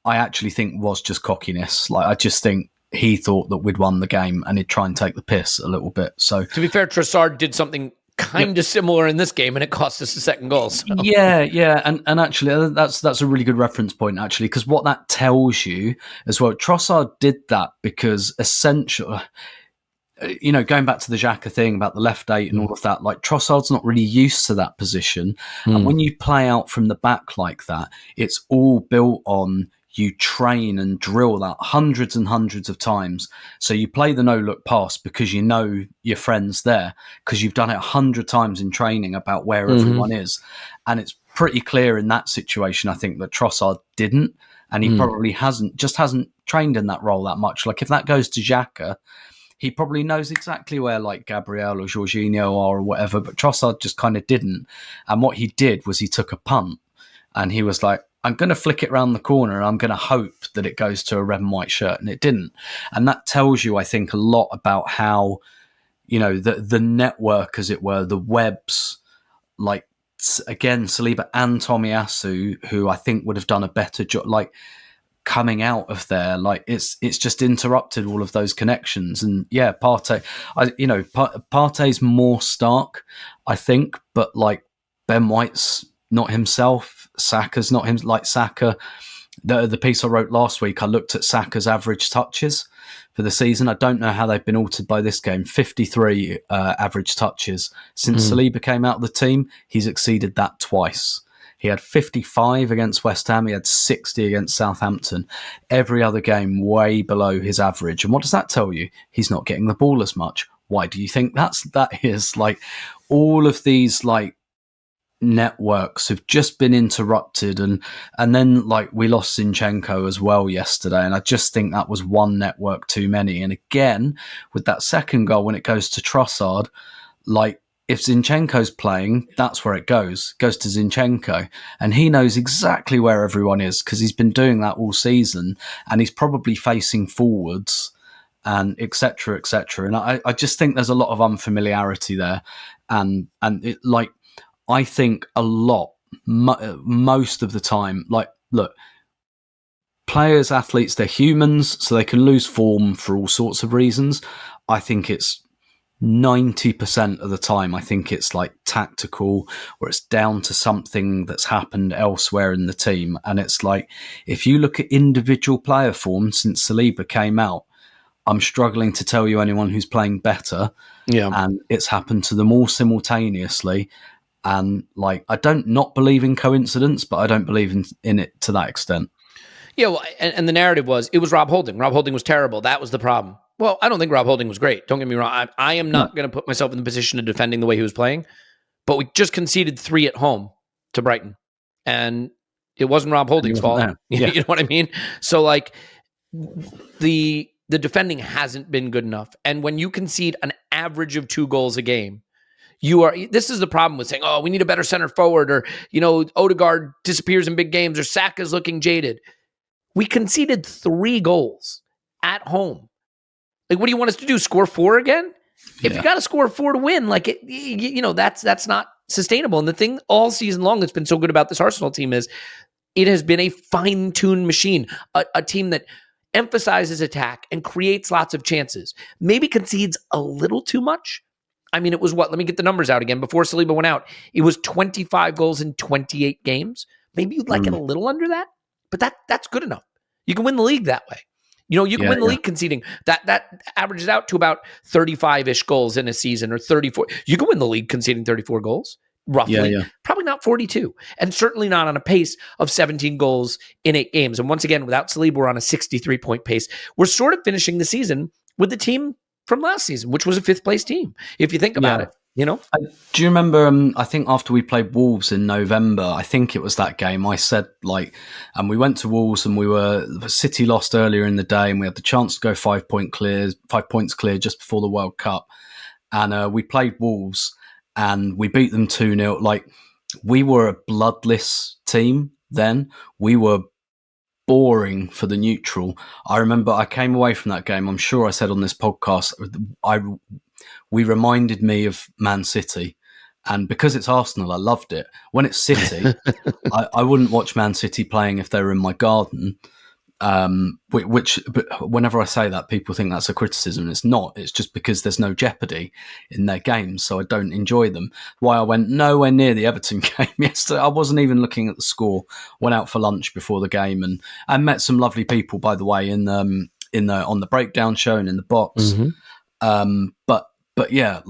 I actually think was just cockiness. I just think he thought that we'd won the game and he'd try and take the piss a little bit. So, to be fair, Trossard did something kind of similar in this game, and it cost us a second goal. So. Yeah, and actually, that's a really good reference point, actually, because what that tells you as well, Trossard did that because essentially, going back to the Xhaka thing about the left 8 and all of that, Trossard's not really used to that position, and when you play out from the back like that, it's all built on. You train and drill that hundreds and hundreds of times. So you play the no-look pass because you know your friend's there, because you've done it 100 times in training about where everyone is. And it's pretty clear in that situation, I think, that Trossard didn't. And he probably hasn't trained in that role that much. If that goes to Xhaka, he probably knows exactly where Gabriel or Jorginho are or whatever, but Trossard just kind of didn't. And what he did was he took a punt and he was like, I'm going to flick it around the corner and I'm going to hope that it goes to a red and white shirt, and it didn't. And that tells you, I think, a lot about how, the network, as it were, the webs, again, Saliba and Tomiyasu, who I think would have done a better job, coming out of there, it's just interrupted all of those connections. And yeah, Partey, Partey's more stark, I think, but Ben White's not himself. Saka's not him. Saka, the piece I wrote last week, I looked at Saka's average touches for the season. I don't know how they've been altered by this game. 53 average touches. Since Saliba came out of the team, he's exceeded that twice. He had 55 against West Ham. He had 60 against Southampton. Every other game way below his average. And what does that tell you? He's not getting the ball as much. Why do you think that is? All of these networks have just been interrupted, and then we lost Zinchenko as well yesterday, and I just think that was one network too many. And again, with that second goal, when it goes to Trossard, if Zinchenko's playing, that's where it goes to Zinchenko, and he knows exactly where everyone is because he's been doing that all season, and he's probably facing forwards and etc. And I just think there's a lot of unfamiliarity there, and it I think a lot, most of the time, look, players, athletes, they're humans, so they can lose form for all sorts of reasons. I think it's 90% of the time, I think it's tactical, or it's down to something that's happened elsewhere in the team. And it's if you look at individual player form since Saliba came out, I'm struggling to tell you anyone who's playing better. Yeah. And it's happened to them all simultaneously. And like, I don't not believe in coincidence, but I don't believe in it to that extent. Yeah, well, and the narrative was, it was Rob Holding. Rob Holding was terrible. That was the problem. Well, I don't think Rob Holding was great. Don't get me wrong. I am not going to put myself in the position of defending the way he was playing, but we just conceded 3 at home to Brighton. And it wasn't Rob Holding's fault. Yeah. You know what I mean? So, like, the defending hasn't been good enough. And when you concede an average of 2 goals a game, this is the problem with saying, oh, we need a better center forward, or, Odegaard disappears in big games, or Saka's looking jaded. We conceded 3 goals at home. Like, what do you want us to do? Score 4 again? If you got to score 4 to win, like, that's not sustainable. And the thing all season long that's been so good about this Arsenal team is it has been a fine-tuned machine, a team that emphasizes attack and creates lots of chances. Maybe concedes a little too much. I mean, it was what? Let me get the numbers out again. Before Saliba went out, it was 25 goals in 28 games. Maybe you'd like it a little under that, but that's good enough. You can win the league that way. You can win the league conceding. That averages out to about 35-ish goals in a season, or 34. You can win the league conceding 34 goals, roughly. Yeah. Probably not 42. And certainly not on a pace of 17 goals in 8 games. And once again, without Saliba, we're on a 63-point pace. We're sort of finishing the season with the team from last season, which was a 5th-place team, if you think about it. Do you remember, I think after we played Wolves in November, I think it was that game, I said, and we went to Wolves and City lost earlier in the day, and we had the chance to go 5 points clear just before the World Cup. And we played Wolves and we beat them 2-0. Like, we were a bloodless team then. We were boring for the neutral. I remember I came away from that game, I'm sure I said on this podcast, we reminded me of Man City. And because it's Arsenal, I loved it. When it's City, I wouldn't watch Man City playing if they were in my garden. But whenever I say that, people think that's a criticism. It's not. It's just because there's no jeopardy in their games, so I don't enjoy them. Why I went nowhere near the Everton game yesterday. I wasn't even looking at the score. Went out for lunch before the game and met some lovely people, by the way, on the breakdown show and in the box. Mm-hmm. But yeah,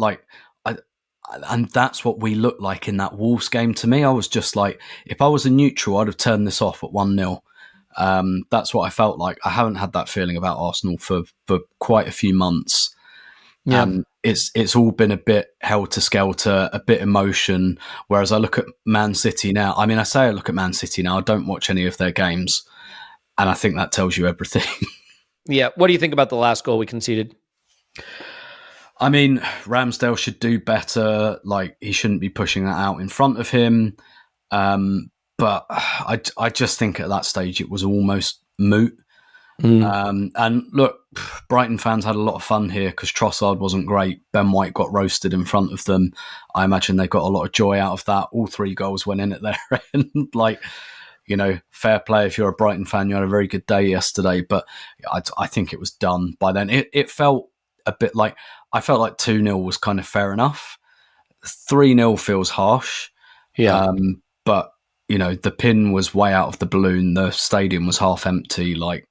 and that's what we looked like in that Wolves game. To me, I was just like, if I was a neutral, I'd have turned this off at 1-0. That's what I felt like. I haven't had that feeling about Arsenal for quite a few months. Yeah. It's all been a bit helter-skelter, a bit emotion, whereas I look at Man City now. I mean, I look at Man City now. I don't watch any of their games, and I think that tells you everything. Yeah. What do you think about the last goal we conceded? I mean, Ramsdale should do better. Like, he shouldn't be pushing that out in front of him. But I just think at that stage it was almost moot. And look, Brighton fans had a lot of fun here because Trossard wasn't great. Ben White got roasted in front of them. I imagine they got a lot of joy out of that. All 3 goals went in at their end. Fair play if you're a Brighton fan. You had a very good day yesterday. But I think it was done by then. It felt a bit like, I felt like 2-0 was kind of fair enough. 3-0 feels harsh. Yeah. But the pin was way out of the balloon. The stadium was half empty. Like,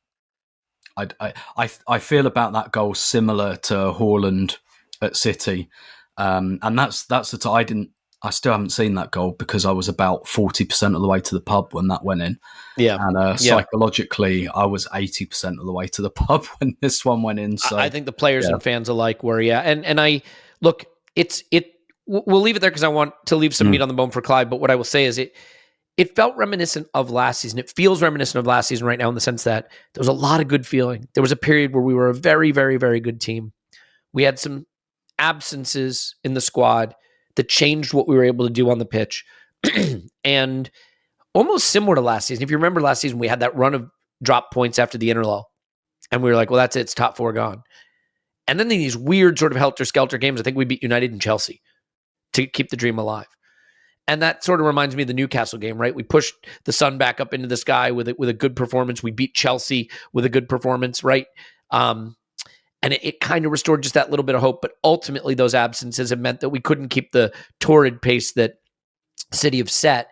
I feel about that goal similar to Haaland at City, and that's the I still haven't seen that goal because I was about 40% of the way to the pub when that went in. Yeah, and psychologically, I was 80% of the way to the pub when this one went in. So I think the players and fans alike were. Yeah, and I look, we'll leave it there because I want to leave some meat on the bone for Clive. But what I will say is it felt reminiscent of last season. It feels reminiscent of last season right now in the sense that there was a lot of good feeling. There was a period where we were a very, very, very good team. We had some absences in the squad that changed what we were able to do on the pitch. And almost similar to last season. If you remember last season, we had that run of drop points after the interlull. And we were like, well, that's it. It's top 4 gone. And then these weird sort of helter-skelter games. I think we beat United and Chelsea to keep the dream alive. And that sort of reminds me of the Newcastle game, right? We pushed the sun back up into the sky with a good performance. We beat Chelsea with a good performance, right? And it kind of restored just that little bit of hope. But ultimately, those absences have meant that we couldn't keep the torrid pace that City have set.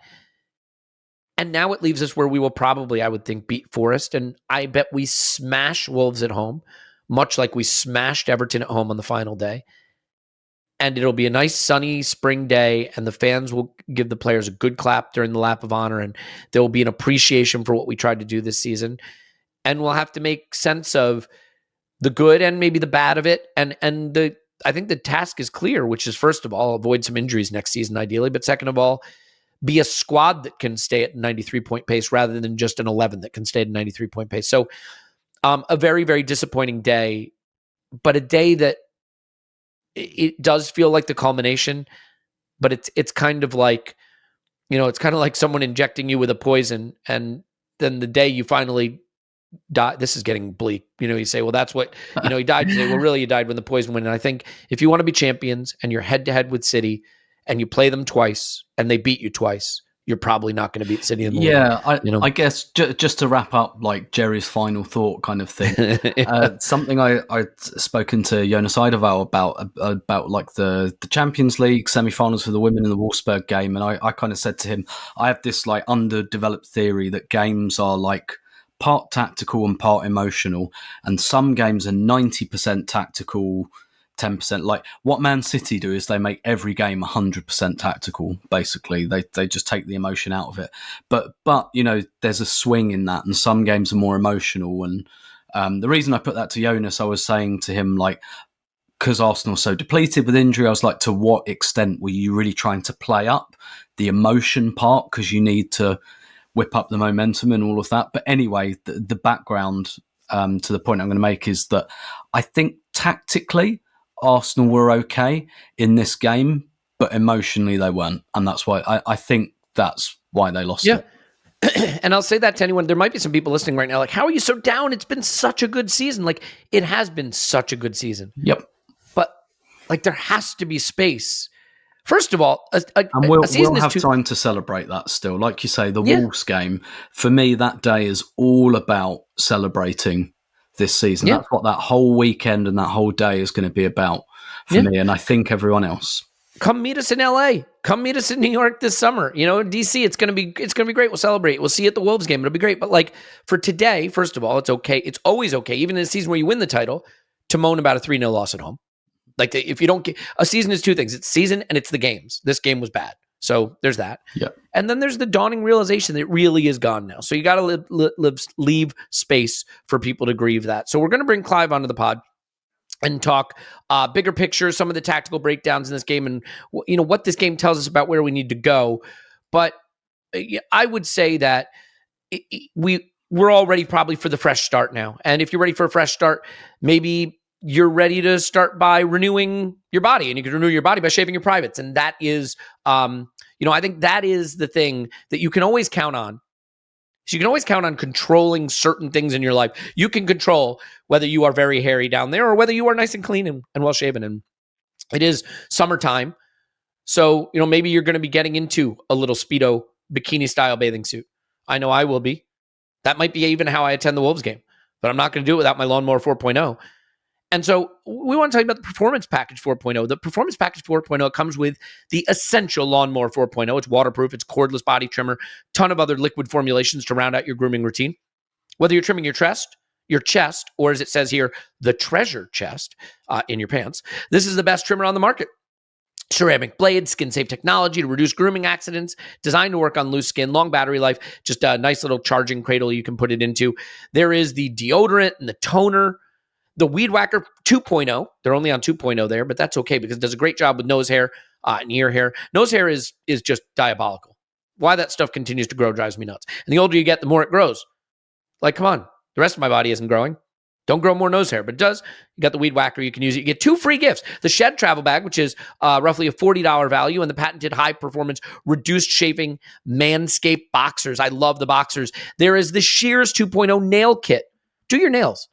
And now it leaves us where we will probably, I would think, beat Forest. And I bet we smash Wolves at home. much like we smashed Everton at home on the final day. And it'll be a nice sunny spring day, and the fans will give the players a good clap during the lap of honor, and there will be an appreciation for what we tried to do this season. And we'll have to make sense of the good and maybe the bad of it. And I think the task is clear, which is, first of all, avoid some injuries next season, ideally. But second of all, be a squad that can stay at 93-point pace rather than just an 11 that can stay at 93-point pace. So a very, very disappointing day, but a day that it does feel like the culmination, but it's kind of like, it's kind of like someone injecting you with a poison, and then the day you finally die, this is getting bleak. You say, well, that's what, he died. You say, well, really, he died when the poison went. And I think if you want to be champions and you're head to head with City and you play them twice and they beat you twice, you're probably not going to beat City in the league. I guess just to wrap up, like Jerry's final thought kind of thing. Something I'd spoken to Jonas Eidevall about like the Champions League semi-finals for the women in the Wolfsburg game, and I kind of said to him, I have this like underdeveloped theory that games are like part tactical and part emotional, and some games are 90% tactical, 10%. Like what Man City do is they make every game 100% tactical. Basically, they just take the emotion out of it. But there's a swing in that, and some games are more emotional. And the reason I put that to Jonas, I was saying to him, like, because Arsenal's so depleted with injury, I was like, to what extent were you really trying to play up the emotion part? Because you need to whip up the momentum and all of that. But anyway, the background to the point I'm going to make is that I think tactically Arsenal were okay in this game, but emotionally they weren't. And that's why I think that's why they lost it. And I'll say that to anyone. There might be some people listening right now like, how are you so down? It's been such a good season. Like, it has been such a good season. Yep. But like, there has to be space. First of all, we'll have time to celebrate that still. Like you say, the Wolves game, for me, that day is all about celebrating this season. That's what that whole weekend and that whole day is going to be about for me, and I think everyone else. Come meet us in LA. Come meet us in New York this summer. In DC, it's gonna be great. We'll celebrate. We'll see you at the Wolves game. It'll be great. But like, for today, first of all, it's okay. It's always okay, even in a season where you win the title, to moan about a 3-0 loss at home. Like, if you don't get a season, is two things: it's season and it's the games. This game was bad, so there's that. Yeah. And then there's the dawning realization that it really is gone now. So you got to leave space for people to grieve that. So we're going to bring Clive onto the pod and talk bigger picture, some of the tactical breakdowns in this game, and what this game tells us about where we need to go. But I would say that we're all ready probably for the fresh start now. And if you're ready for a fresh start, maybe you're ready to start by renewing your body, and you can renew your body by shaving your privates. And that is, I think that is the thing that you can always count on. So you can always count on controlling certain things in your life. You can control whether you are very hairy down there or whether you are nice and clean and well shaven. And it is summertime. So, maybe you're going to be getting into a little Speedo bikini style bathing suit. I know I will be. That might be even how I attend the Wolves game, but I'm not going to do it without my Lawnmower 4.0. And so we want to tell you about the Performance Package 4.0. The Performance Package 4.0 comes with the essential Lawnmower 4.0. It's waterproof, it's cordless body trimmer, ton of other liquid formulations to round out your grooming routine. Whether you're trimming your chest, or as it says here, the treasure chest in your pants, this is the best trimmer on the market. Ceramic blades, skin-safe technology to reduce grooming accidents, designed to work on loose skin, long battery life, just a nice little charging cradle you can put it into. There is the deodorant and the toner. The Weed Whacker 2.0, they're only on 2.0 there, but that's okay because it does a great job with nose hair and ear hair. Nose hair is just diabolical. Why that stuff continues to grow drives me nuts. And the older you get, the more it grows. Like, come on, the rest of my body isn't growing. Don't grow more nose hair, but it does. You got the Weed Whacker, you can use it. You get 2 free gifts. The Shed Travel Bag, which is roughly a $40 value, and the patented high-performance reduced shaving Manscaped boxers. I love the boxers. There is the Shears 2.0 nail kit. Do your nails.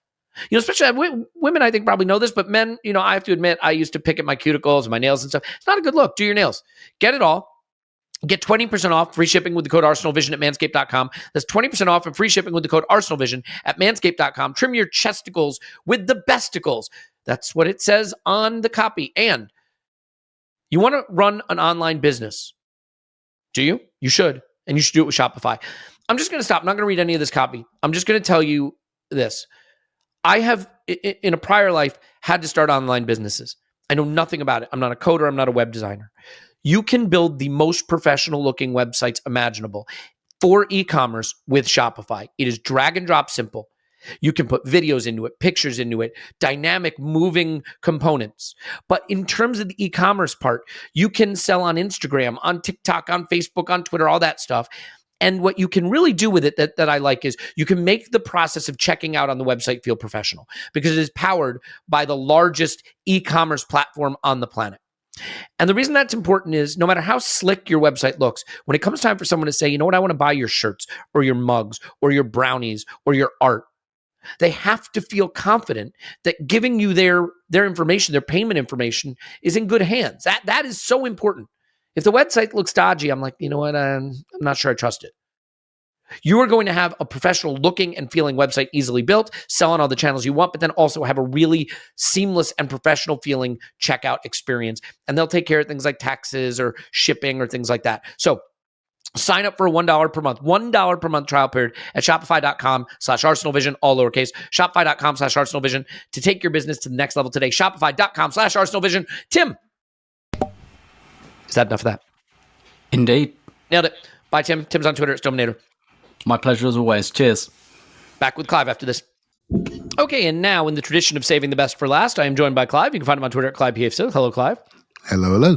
Especially women, I think probably know this, but men, I have to admit, I used to pick at my cuticles and my nails and stuff. It's not a good look. Do your nails. Get it all. Get 20% off, free shipping with the code ArsenalVision at manscaped.com. That's 20% off and free shipping with the code ArsenalVision at manscaped.com. Trim your chesticles with the besticles. That's what it says on the copy. And you want to run an online business. Do you? You should. And you should do it with Shopify. I'm just going to stop. I'm not going to read any of this copy. I'm just going to tell you this. I have in a prior life, had to start online businesses. I know nothing about it. I'm not a coder. I'm not a web designer. You can build the most professional looking websites imaginable for e-commerce with Shopify. It is drag and drop simple. You can put videos into it, pictures into it, dynamic moving components. But in terms of the e-commerce part, you can sell on Instagram, on TikTok, on Facebook, on Twitter, all that stuff. And what you can really do with it that I like is you can make the process of checking out on the website feel professional because it is powered by the largest e-commerce platform on the planet. And the reason that's important is no matter how slick your website looks, when it comes time for someone to say, you know what, I want to buy your shirts or your mugs or your brownies or your art, they have to feel confident that giving you their information, their payment information is in good hands. That is so important. If the website looks dodgy, I'm like, you know what, I'm not sure I trust it. You are going to have a professional looking and feeling website easily built, sell on all the channels you want, but then also have a really seamless and professional feeling checkout experience. And they'll take care of things like taxes or shipping or things like that. So sign up for a $1 per month, $1 per month trial period at shopify.com/ArsenalVision, all lowercase, shopify.com/ArsenalVision to take your business to the next level today. Shopify.com/ArsenalVision. Tim, is that enough of that? Indeed. Nailed it. Bye, Tim. Tim's on Twitter at Stillmanator. My pleasure as always. Cheers. Back with Clive after this. Okay, and now in the tradition of saving the best for last, I am joined by Clive. You can find him on Twitter at ClivePFC. Hello, Clive. Hello.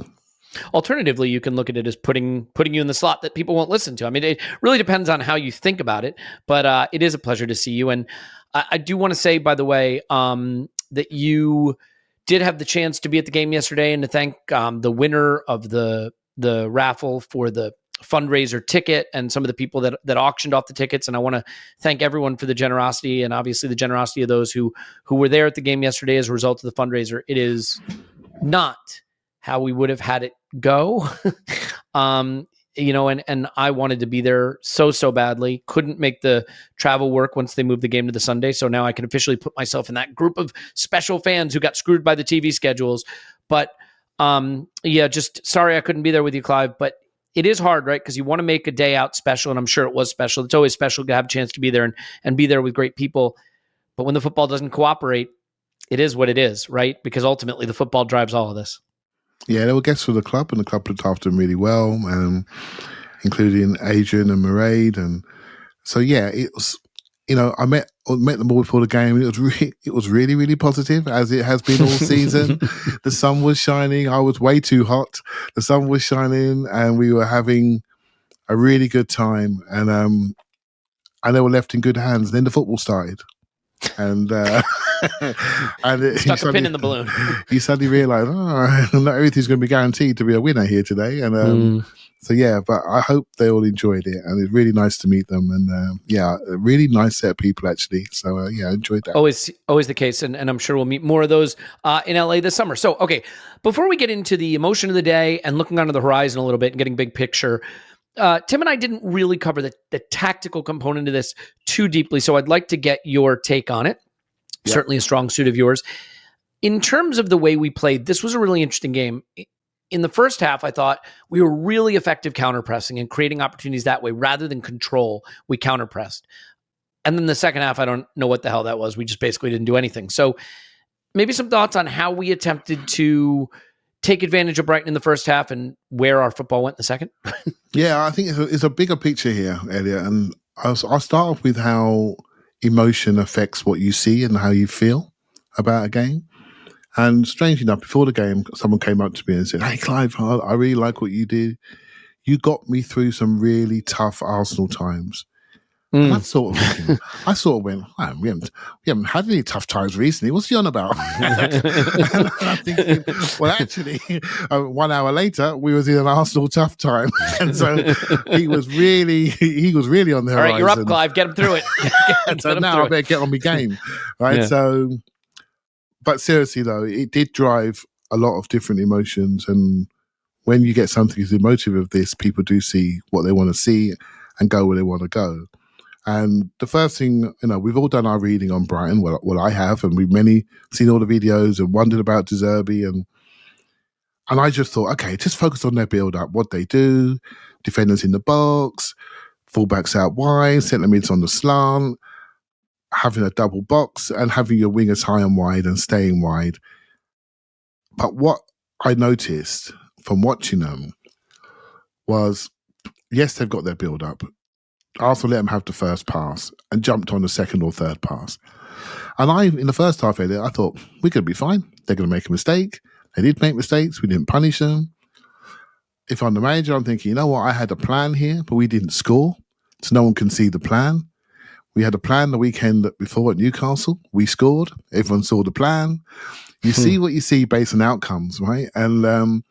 Alternatively, you can look at it as putting you in the slot that people won't listen to. I mean, it really depends on how you think about it, but it is a pleasure to see you. And I do want to say, by the way, that you did have the chance to be at the game yesterday and to thank the winner of the raffle for the fundraiser ticket and some of the people that auctioned off the tickets. And I want to thank everyone for the generosity and obviously the generosity of those who were there at the game yesterday as a result of the fundraiser. It is not how we would have had it go. And I wanted to be there so badly. Couldn't make the travel work once they moved the game to the Sunday. So now I can officially put myself in that group of special fans who got screwed by the TV schedules. But just sorry I couldn't be there with you, Clive. But it is hard, right? Because you want to make a day out special, and I'm sure it was special. It's always special to have a chance to be there and be there with great people. But when the football doesn't cooperate, it is what it is, right? Because ultimately the football drives all of this. Yeah, there were guests for the club, and the club looked after them really well, including Adrian and Mairead. And so, yeah, it was, I met them all before the game, and it was really, really positive, as it has been all season. The sun was shining. I was way too hot. The sun was shining, and we were having a really good time. And they were left in good hands. Then the football started. And stuck a pin in the balloon. You suddenly realise, not everything's going to be guaranteed to be a winner here today. And so yeah, but I hope they all enjoyed it, and it's really nice to meet them. And a really nice set of people actually. So I enjoyed that. Always the case, and I'm sure we'll meet more of those in LA this summer. So okay, before we get into the emotion of the day and looking onto the horizon a little bit and getting big picture. Tim and I didn't really cover the tactical component of this too deeply, so I'd like to get your take on it. Yep. Certainly a strong suit of yours. In terms of the way we played, this was a really interesting game. In the first half, I thought we were really effective counterpressing and creating opportunities that way rather than control. We counterpressed. And then the second half, I don't know what the hell that was. We just basically didn't do anything. So maybe some thoughts on how we attempted to take advantage of Brighton in the first half and where our football went in the second? Yeah, I think it's a bigger picture here, Elliot. And I'll start off with how emotion affects what you see and how you feel about a game. And strangely enough, before the game, someone came up to me and said, "Hey, Clive, I really like what you did. You got me through some really tough Arsenal times." And I sort of went, we haven't had any tough times recently. What's he on about? And I'm thinking, well, actually, 1 hour later, we was in an Arsenal tough time, and so he was really on the horizon. All right, you're up, Clive. Get him through it. And so now I better get on my game, right? Yeah. So, but seriously though, it did drive a lot of different emotions, and when you get something as emotive as this, people do see what they want to see and go where they want to go. And the first thing, we've all done our reading on Brighton. Well, I have, and we've seen all the videos and wondered about De Zerbi, and I just thought, okay, just focus on their build-up, what they do, defenders in the box, fullbacks out wide, centre mids on the slant. having a double box and having your wingers high and wide and staying wide. But what I noticed from watching them was, yes, they've got their build-up. Arsenal let them have the first pass and jumped on the second or third pass. And in the first half, Elliot, I thought, we're going to be fine. They're going to make a mistake. They did make mistakes. We didn't punish them. If I'm the manager, I'm thinking, you know what? I had a plan here, but we didn't score. So no one can see the plan. We had a plan the weekend before at Newcastle. We scored. Everyone saw the plan. You see what you see based on outcomes, right? And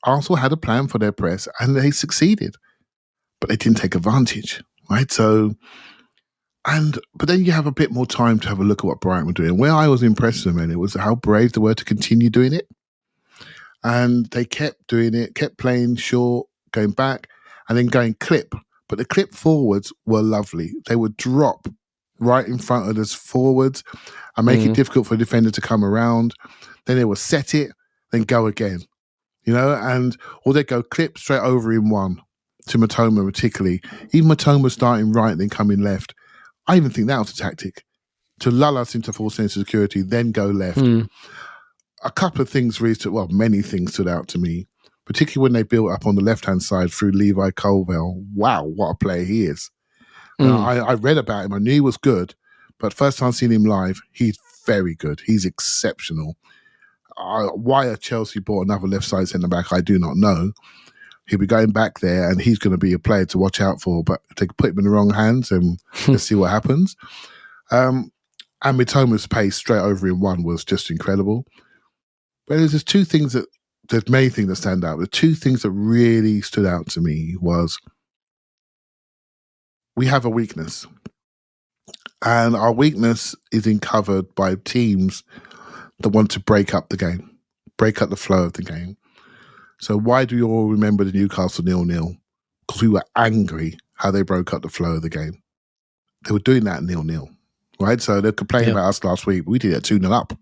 Arsenal had a plan for their press and they succeeded, but they didn't take advantage, right? But then you have a bit more time to have a look at what Brighton were doing. Where I was impressed with them, it was how brave they were to continue doing it. And they kept doing it, kept playing short, going back, and then going clip. But the clip forwards were lovely. They would drop right in front of us forwards and make it difficult for a defender to come around. Then they would set it, then go again. Or they'd go clip straight over in one to Matoma particularly. Even Matoma starting right, then coming left. I even think that was a tactic to lull us into false sense of security, then go left. A couple of things many things stood out to me, particularly when they built up on the left-hand side through Levi Colville. Wow, what a player he is. I read about him. I knew he was good, but first time seeing him live, he's very good. He's exceptional. Why Chelsea bought another left-side centre-back, I do not know. He'll be going back there and he's going to be a player to watch out for, but if they put him in the wrong hands and let's see what happens. And Mitoma's pace straight over in one was just incredible. But there's many things that stand out. The two things that really stood out to me was we have a weakness. And our weakness is uncovered by teams that want to break up the game, break up the flow of the game. So why do you all remember the Newcastle 0-0? Because we were angry how they broke up the flow of the game. They were doing that 0-0, right? So they're complaining about us last week. We did it 2-0 up.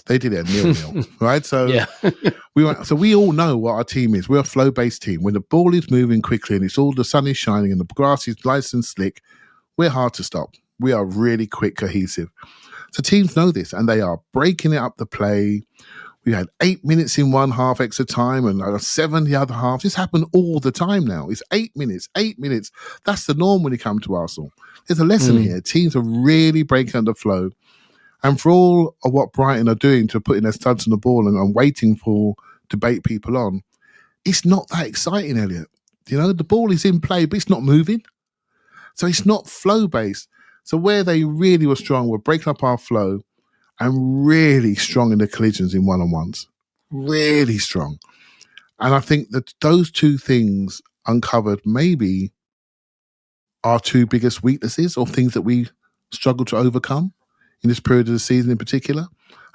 They did it at 0-0, right? So we all know what our team is. We're a flow-based team. When the ball is moving quickly and the sun is shining and the grass is nice and slick, we're hard to stop. We are really quick, cohesive. So teams know this and they are breaking it up the play. We had 8 minutes in one half extra time and 7 the other half. This happened all the time now. It's 8 minutes. That's the norm when you come to Arsenal. There's a lesson here. Teams are really breaking up the flow. And for all of what Brighton are doing to putting their studs on the ball and waiting to bait people on, it's not that exciting, Elliot. The ball is in play, but it's not moving. So it's not flow-based. So where they really were strong were breaking up our flow and really strong in the collisions in one-on-ones. Really strong. And I think that those two things uncovered maybe our two biggest weaknesses or things that we struggle to overcome in this period of the season in particular.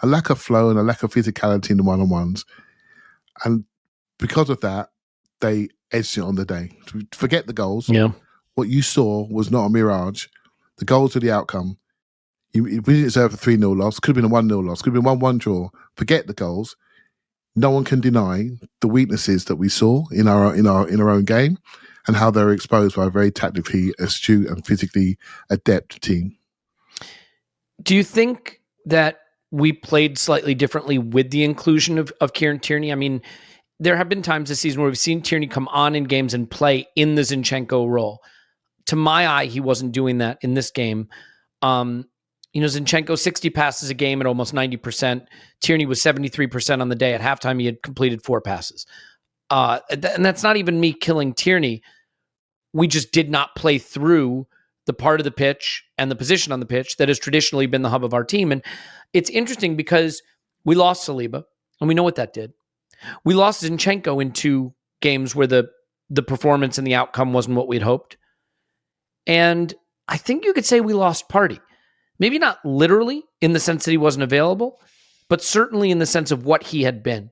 A lack of flow and a lack of physicality in the one-on-ones. And because of that, they edged it on the day. Forget the goals. Yeah. What you saw was not a mirage. The goals are the outcome. We didn't deserve a 3-0 loss. Could have been a 1-0 loss. Could have been 1-1 draw. Forget the goals. No one can deny the weaknesses that we saw in our own game and how they were exposed by a very tactically astute and physically adept team. Do you think that we played slightly differently with the inclusion of Kieran Tierney? I mean, there have been times this season where we've seen Tierney come on in games and play in the Zinchenko role. To my eye, he wasn't doing that in this game. Zinchenko, 60 passes a game at almost 90%. Tierney was 73% on the day. At halftime, he had completed 4 passes. And that's not even me killing Tierney. We just did not play through the part of the pitch and the position on the pitch that has traditionally been the hub of our team. And it's interesting because we lost Saliba, and we know what that did. We lost Zinchenko in 2 games where the performance and the outcome wasn't what we'd hoped. And I think you could say we lost Partey. Maybe not literally in the sense that he wasn't available, but certainly in the sense of what he had been.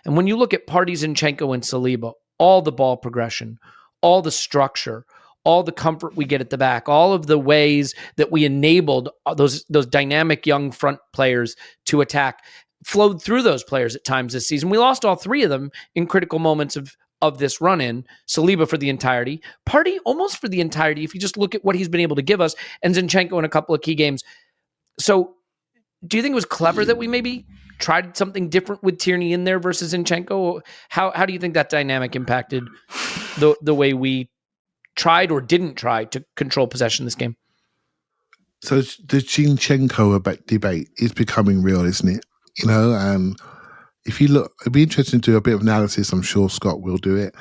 And when you look at Partey, Zinchenko, and Saliba, all the ball progression, all the structure, all the comfort we get at the back, all of the ways that we enabled those dynamic young front players to attack, flowed through those players at times this season. We lost all 3 of them in critical moments of this run-in, Saliba for the entirety, Partey almost for the entirety, if you just look at what he's been able to give us, and Zinchenko in a couple of key games. So do you think it was clever that we maybe tried something different with Tierney in there versus Zinchenko? How do you think that dynamic impacted the way we tried or didn't try to control possession this game? So the Zinchenko debate is becoming real, isn't it? And if you look, it'd be interesting to do a bit of analysis, I'm sure Scott will do it,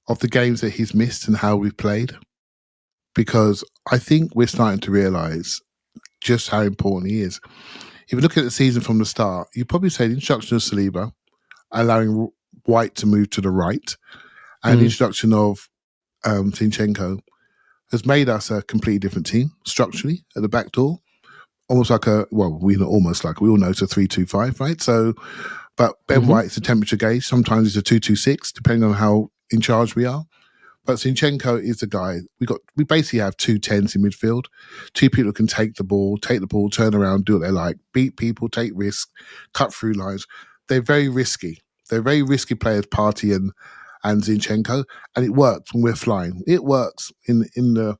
of the games that he's missed and how we've played. Because I think we're starting to realise just how important he is. If you look at the season from the start, you probably say the introduction of Saliba, allowing White to move to the right, and the introduction of Zinchenko has made us a completely different team structurally at the back door. Almost like we all know it's a 3-2-5, right? So, but Ben White's a temperature gauge. Sometimes it's a 2-2-6, depending on how in charge we are. But Zinchenko is the guy. We basically have 2 10s in midfield, 2 people who can take the ball, turn around, do what they like, beat people, take risks, cut through lines. They're very risky. They're very risky players, Partey and Zinchenko, and it works when we're flying. It works in the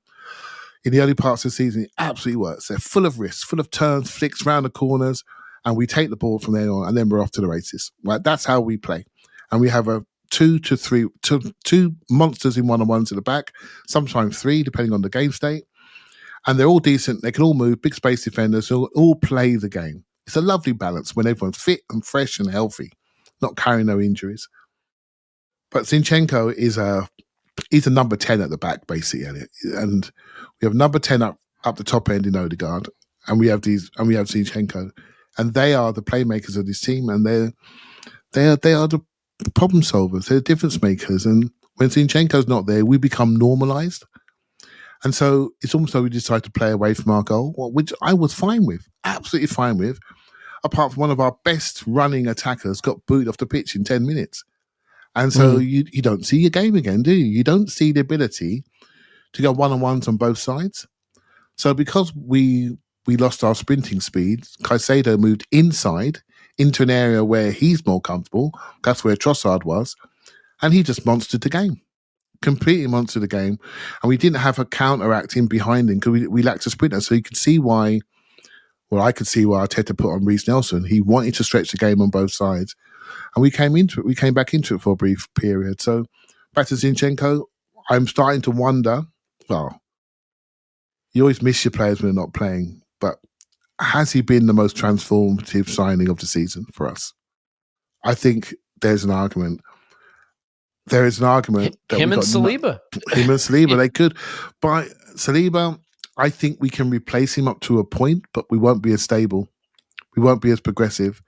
early parts of the season. It absolutely works. They're full of risks, full of turns, flicks round the corners, and we take the ball from there on, and then we're off to the races. Right? That's how we play, and we have a 2 monsters in one-on-ones at the back, sometimes 3, depending on the game state. And they're all decent. They can all move, big space defenders, who all play the game. It's a lovely balance when everyone's fit and fresh and healthy, not carrying no injuries. But Zinchenko he's a number 10 at the back, basically, Elliot. And we have number 10 up the top end in Odegaard, and we have Zinchenko. And they are the playmakers of this team, and they are the problem solvers. They're difference makers. And when Zinchenko's not there, we become normalized. And so it's almost like we decide to play away from our goal, which I was fine with, absolutely fine with, apart from one of our best running attackers got booted off the pitch in 10 minutes. And so you don't see your game again, do you? You don't see the ability to go one-on-ones on both sides. So because we lost our sprinting speed, Caicedo moved inside into an area where he's more comfortable. That's where Trossard was. And he just monstered the game. Completely monstered the game. And we didn't have a counteract in behind him because we lacked a sprinter. So you could see why, I could see why Arteta put on Reece Nelson. He wanted to stretch the game on both sides. And we came back into it for a brief period. So back to Zinchenko, I'm starting to wonder, you always miss your players when they're not playing, but has he been the most transformative signing of the season for us? I think there's an argument. There is an argument. Him and Saliba. They could. But Saliba, I think we can replace him up to a point, but we won't be as stable. We won't be as progressive.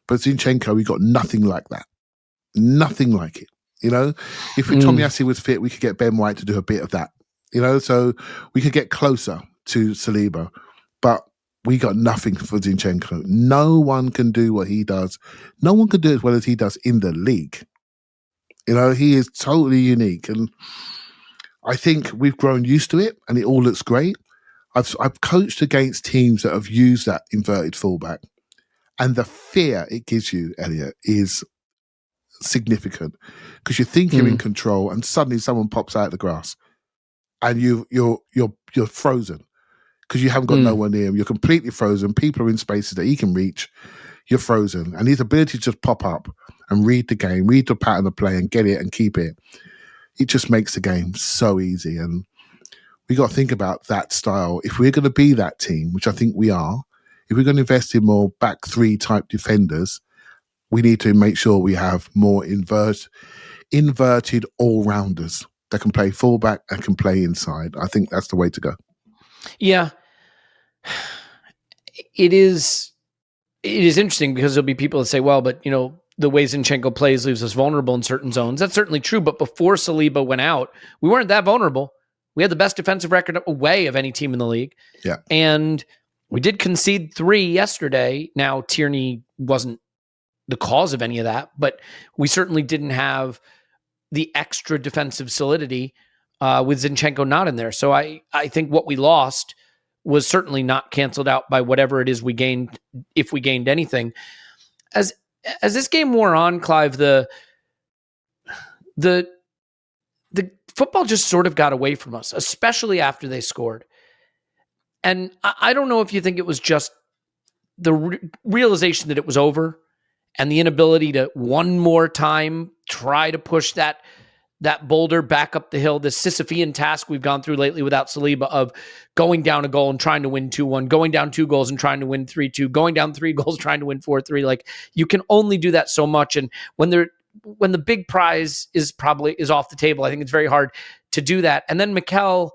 But Zinchenko, we got nothing like that. Nothing like it. If Tomiyasu was fit, we could get Ben White to do a bit of that. So we could get closer to Saliba. But we got nothing for Zinchenko. No one can do what he does. No one can do as well as he does in the league. He is totally unique. And I think we've grown used to it and it all looks great. I've coached against teams that have used that inverted fullback. And the fear it gives you, Elliot, is significant because you think you're in control and suddenly someone pops out of the grass and you're frozen. Because you haven't got no one near him. You're completely frozen. People are in spaces that he can reach. You're frozen. And his ability to just pop up and read the game, read the pattern of play and get it and keep it, it just makes the game so easy. And we got to think about that style. If we're going to be that team, which I think we are, if we're going to invest in more back 3 type defenders, we need to make sure we have more inverted all-rounders that can play fullback and can play inside. I think that's the way to go. Yeah. It is interesting because there'll be people that say, well, but the way Zinchenko plays leaves us vulnerable in certain zones. That's certainly true. But before Saliba went out, we weren't that vulnerable. We had the best defensive record away of any team in the league. Yeah. And we did concede 3 yesterday. Now, Tierney wasn't the cause of any of that, but we certainly didn't have the extra defensive solidity with Zinchenko not in there. So I think what we lost was certainly not canceled out by whatever it is we gained, if we gained anything. As this game wore on, Clive, the football just sort of got away from us, especially after they scored. And I don't know if you think it was just the realization that it was over and the inability to one more time try to push that boulder back up the hill, this Sisyphean task we've gone through lately without Saliba of going down a goal and trying to win 2-1, going down 2 goals and trying to win 3-2, going down 3 goals, trying to win 4-3. Like, you can only do that so much. And when the big prize is off the table, I think it's very hard to do that. And then Mikel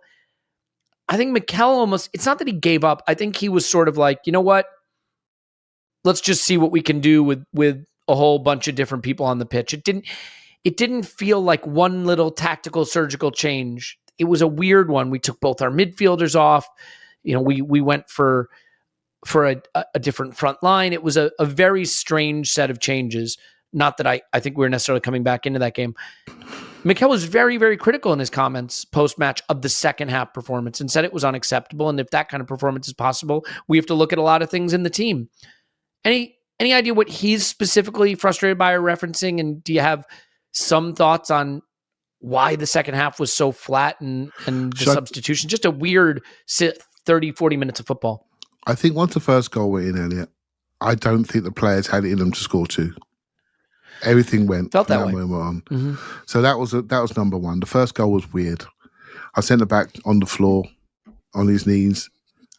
almost, it's not that he gave up. I think he was sort of like, you know what? Let's just see what we can do with a whole bunch of different people on the pitch. It didn't feel like one little tactical surgical change. It was a weird one. We took both our midfielders off. We went for a different front line. It was a very strange set of changes. Not that I think we were necessarily coming back into that game. Mikel was very, very critical in his comments post-match of the second half performance and said it was unacceptable. And if that kind of performance is possible, we have to look at a lot of things in the team. Any idea what he's specifically frustrated by or referencing? And do you have some thoughts on why the second half was so flat and the substitution? Just a weird 30, 40 minutes of football. I think once the first goal went in, Elliot, I don't think the players had it in them to score 2. Everything went felt from that way. Moment on. Mm-hmm. So that was number one. The first goal was weird. I sent it back on the floor, on his knees,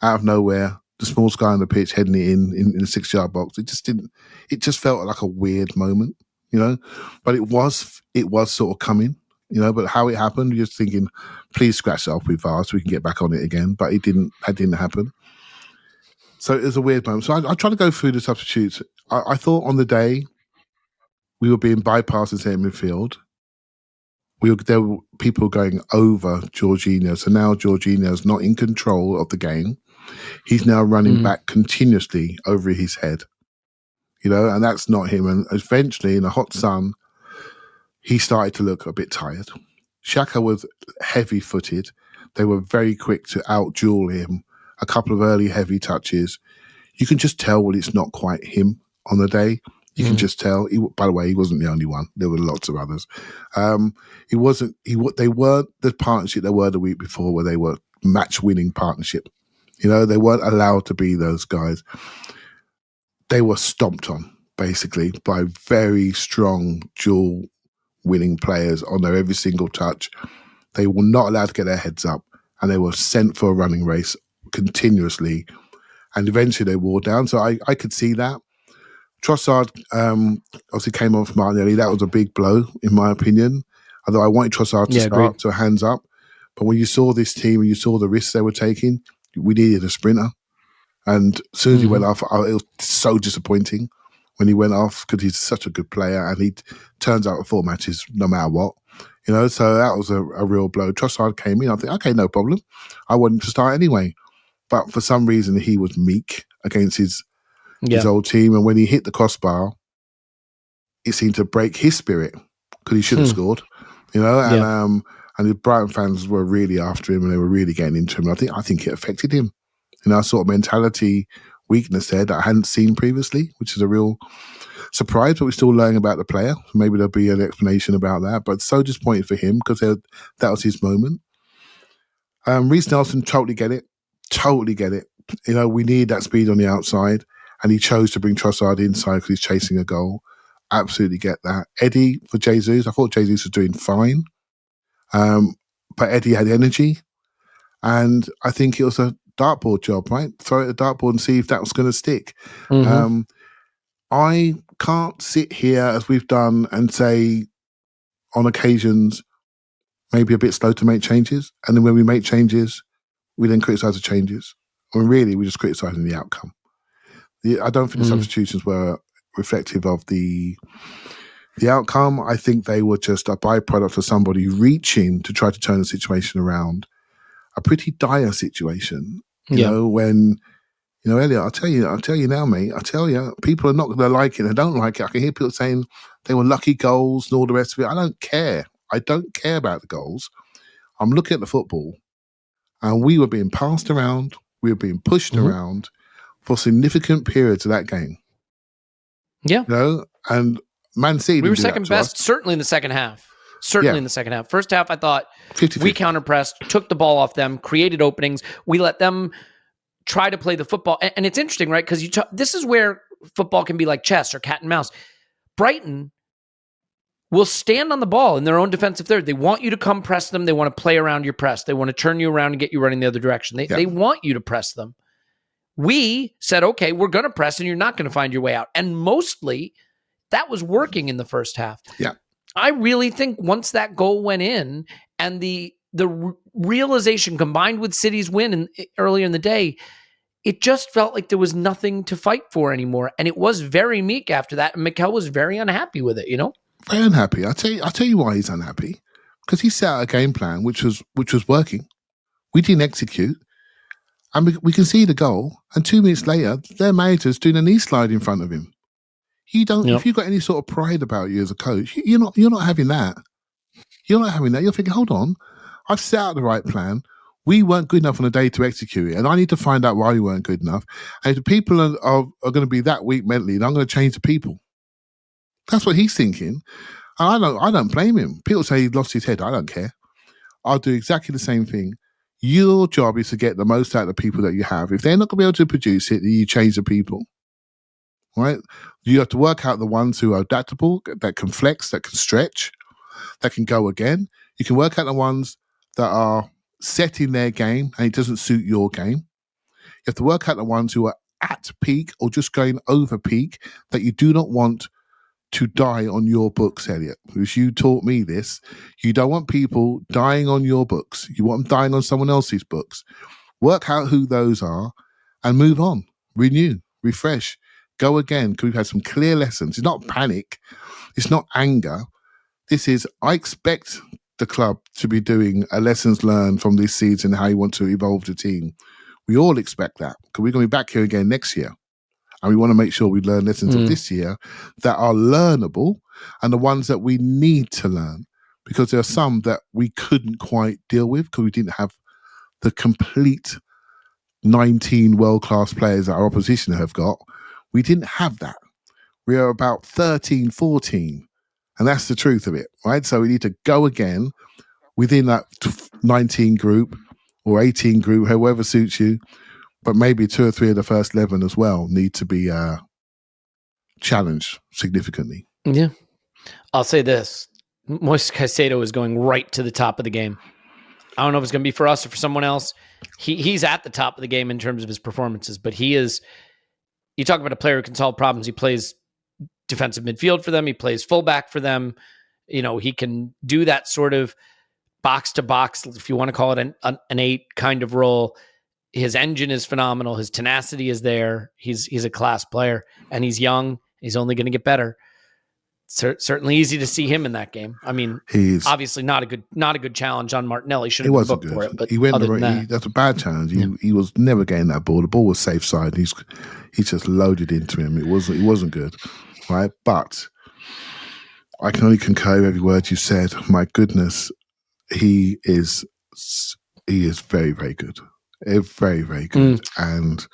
out of nowhere. The small guy on the pitch heading it in the 6-yard box. It just felt like a weird moment, But it was sort of coming, But how it happened, you're just thinking, please scratch it off with VAR so we can get back on it again. But it didn't. That didn't happen. So it was a weird moment. So I tried to go through the substitutes. I thought on the day we were being bypassed in centre midfield. There were people going over Jorginho. So now Jorginho's not in control of the game. He's now running back continuously over his head, and that's not him. And eventually, in the hot sun, he started to look a bit tired. Xhaka was heavy-footed. They were very quick to out-duel him. A couple of early heavy touches. You can just tell when it's not quite him on the day. You can just tell. By the way, he wasn't the only one. There were lots of others. They weren't the partnership they were the week before, where they were match-winning partnership. They weren't allowed to be those guys. They were stomped on, basically, by very strong dual-winning players on their every single touch. They were not allowed to get their heads up, and they were sent for a running race continuously. And eventually they wore down. So I could see that. Trossard obviously came on from Martinelli. That was a big blow, in my opinion. Although I wanted Trossard to start to hands up. But when you saw this team and you saw the risks they were taking, we needed a sprinter. And as soon as he went off, it was so disappointing when he went off because he's such a good player and he turns out at 4 matches no matter what. So that was a real blow. Trossard came in. I think, okay, no problem. I want him to start anyway. But for some reason, he was meek against his old team. And when he hit the crossbar, it seemed to break his spirit because he should have scored, and the Brighton fans were really after him and they were really getting into him. I think it affected him. Sort of mentality weakness there that I hadn't seen previously, which is a real surprise, but we're still learning about the player. Maybe there'll be an explanation about that, but so disappointed for him because that was his moment. Reece Nelson, totally get it. We need that speed on the outside. And he chose to bring Trossard inside because he's chasing a goal. Absolutely get that. Eddie for Jesus. I thought Jesus was doing fine. But Eddie had energy. And I think it was a dartboard job, right? Throw it at a dartboard and see if that was going to stick. I can't sit here, as we've done, and say on occasions, maybe a bit slow to make changes. And then when we make changes, we then criticise the changes. When really, we're just criticising the outcome. I don't think the substitutions were reflective of the outcome. I think they were just a byproduct of somebody reaching to try to turn the situation around. A pretty dire situation, when, Elliot, I'll tell you now, mate, people are not going to like it. They don't like it. I can hear people saying they were lucky goals and all the rest of it. I don't care. I don't care about the goals. I'm looking at the football and we were being passed around. We were being pushed around for significant periods of that game. Yeah. And Man City. We were second best, certainly in the second half. certainly in the second half. First half, I thought 50-50. we counter-pressed, took the ball off them, created openings. We let them try to play the football. And it's interesting, right? Because this is where football can be like chess or cat and mouse. Brighton will stand on the ball in their own defensive third. They want you to come press them. They want to play around your press. They want to turn you around and get you running the other direction. They want you to press them. We said, okay, we're going to press and you're not going to find your way out. And mostly that was working in the first half. Yeah. I really think once that goal went in and the realization combined with City's win earlier in the day, it just felt like there was nothing to fight for anymore. And it was very meek after that. And Mikel was very unhappy with it, Very unhappy. I'll tell you why he's unhappy. Because he set out a game plan which was working. We didn't execute. And we can see the goal. And 2 minutes later, their manager's doing a knee slide in front of him. You don't. If you've got any sort of pride about you as a coach, you're not having that. You're not having that. You're thinking, hold on, I've set out the right plan. We weren't good enough on the day to execute it, and I need to find out why we weren't good enough. And if the people are going to be that weak mentally, then I'm going to change the people. That's what he's thinking. And I don't blame him. People say he lost his head. I don't care. I'll do exactly the same thing. Your job is to get the most out of the people that you have. If they're not going to be able to produce it, then you change the people. Right? You have to work out the ones who are adaptable, that can flex, that can stretch, that can go again. You can work out the ones that are set in their game and it doesn't suit your game. You have to work out the ones who are at peak or just going over peak that you do not want to die on your books, Elliot. Because you taught me this. You don't want people dying on your books. You want them dying on someone else's books. Work out who those are and move on. Renew, refresh, go again. Because we've had some clear lessons. It's not panic. It's not anger. This is, I expect the club to be doing a lessons learned from this season, how you want to evolve the team. We all expect that because we're going to be back here again next year. And we want to make sure we learn lessons of this year that are learnable and the ones that we need to learn, because there are some that we couldn't quite deal with because we didn't have the complete 19 world-class players that our opposition have got. We didn't have that. We are about 13, 14. And that's the truth of it, right? So we need to go again within that 19 group or 18 group, however suits you. But maybe 2 or 3 of the first 11 as well need to be challenged significantly. Yeah. I'll say this. Moises Caicedo is going right to the top of the game. I don't know if it's going to be for us or for someone else. He's at the top of the game in terms of his performances, but he is, you talk about a player who can solve problems. He plays defensive midfield for them. He plays fullback for them. He can do that sort of box to box, if you want to call it an 8 kind of role. His engine is phenomenal. His tenacity is there. He's a class player, and he's young. He's only going to get better. Certainly easy to see him in that game. I mean, he's obviously not a good challenge on Martinelli. Should have been booked for it, but he went that's a bad challenge. He was never getting that ball. The ball was safe side. He's just loaded into him. It wasn't good, right? But I can only concur with every word you said. My goodness, he is very, very good. Very, very good. And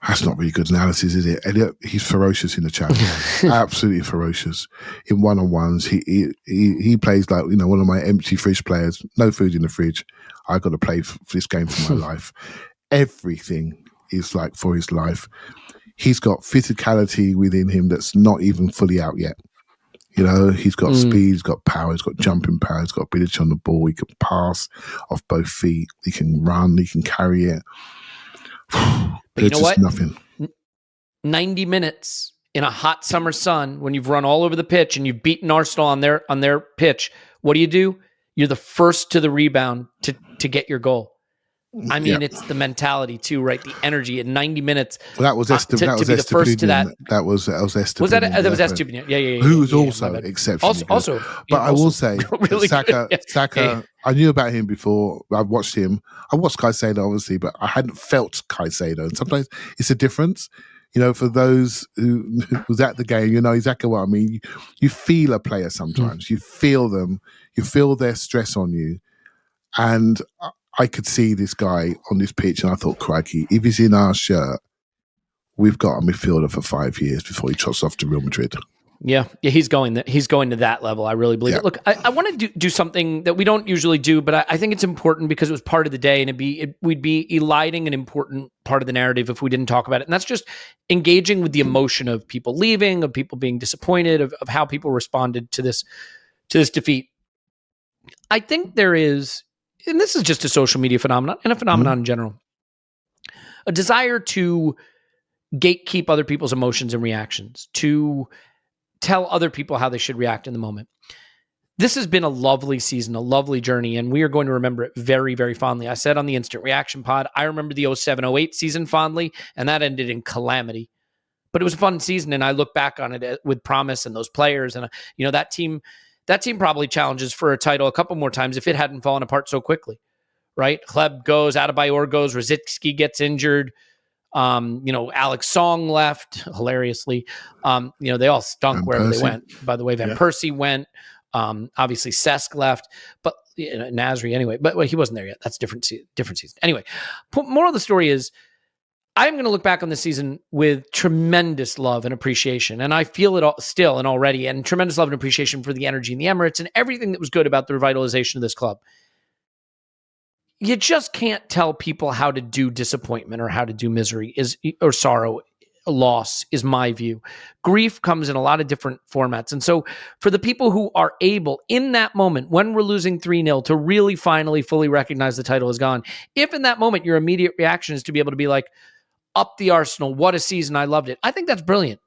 that's not really good analysis, is it? Elliot, he's ferocious in the challenge. Absolutely ferocious. In one-on-ones, he plays like, one of my empty fridge players. No food in the fridge. I've got to play for this game for my life. Everything is like for his life. He's got physicality within him that's not even fully out yet. He's got speed, he's got power, he's got jumping power, he's got ability on the ball, he can pass off both feet, he can run, he can carry it. But you know what? Nothing. 90 minutes in a hot summer sun when you've run all over the pitch and you've beaten Arsenal on their pitch, what do? You're the first to the rebound to get your goal. I mean, it's the mentality too, right? The energy in 90 minutes. Well, that was to be the first to that. That was Estepinian. That was Estepinian. Yeah. Who was also exceptionally also good. But I will say, really Saka, I knew about him before. I watched him. I watched Caicedo, obviously, but I hadn't felt Caicedo. And sometimes it's a difference. For those who was at the game, you know exactly what I mean. You feel a player sometimes. You feel them. You feel their stress on you. And I could see this guy on this pitch and I thought, crikey, if he's in our shirt, we've got a midfielder for 5 years before he trots off to Real Madrid. Yeah, he's going to that level. I really believe it. Look, I want to do something that we don't usually do, but I think it's important because it was part of the day, and we'd be eliding an important part of the narrative if we didn't talk about it. And that's just engaging with the emotion of people leaving, of people being disappointed, of how people responded to this defeat. I think there is, and this is just a social media phenomenon and a phenomenon in general, a desire to gatekeep other people's emotions and reactions, to tell other people how they should react in the moment. This has been a lovely season, a lovely journey, and we are going to remember it very, very fondly. I said on the Instant Reaction pod, I remember the 07-08 season fondly, and that ended in calamity. But it was a fun season, and I look back on it with promise and those players. And that team probably challenges for a title a couple more times if it hadn't fallen apart so quickly, right? Kleb goes, Adebayor goes, Rosicky gets injured. Alex Song left hilariously. They all stunk wherever they went. By the way, Van Persie went. Obviously Cesc left, but Nasri anyway. But he wasn't there yet. That's different season. Anyway, moral of the story is, I'm going to look back on this season with tremendous love and appreciation, and I feel it all still and already, and tremendous love and appreciation for the energy in the Emirates and everything that was good about the revitalization of this club. You just can't tell people how to do disappointment or how to do misery or sorrow, loss is my view. Grief comes in a lot of different formats. And so for the people who are able in that moment, when we're losing 3-0, to really finally fully recognize the title is gone, if in that moment your immediate reaction is to be able to be like, up the Arsenal, what a season, I loved it, I think that's brilliant.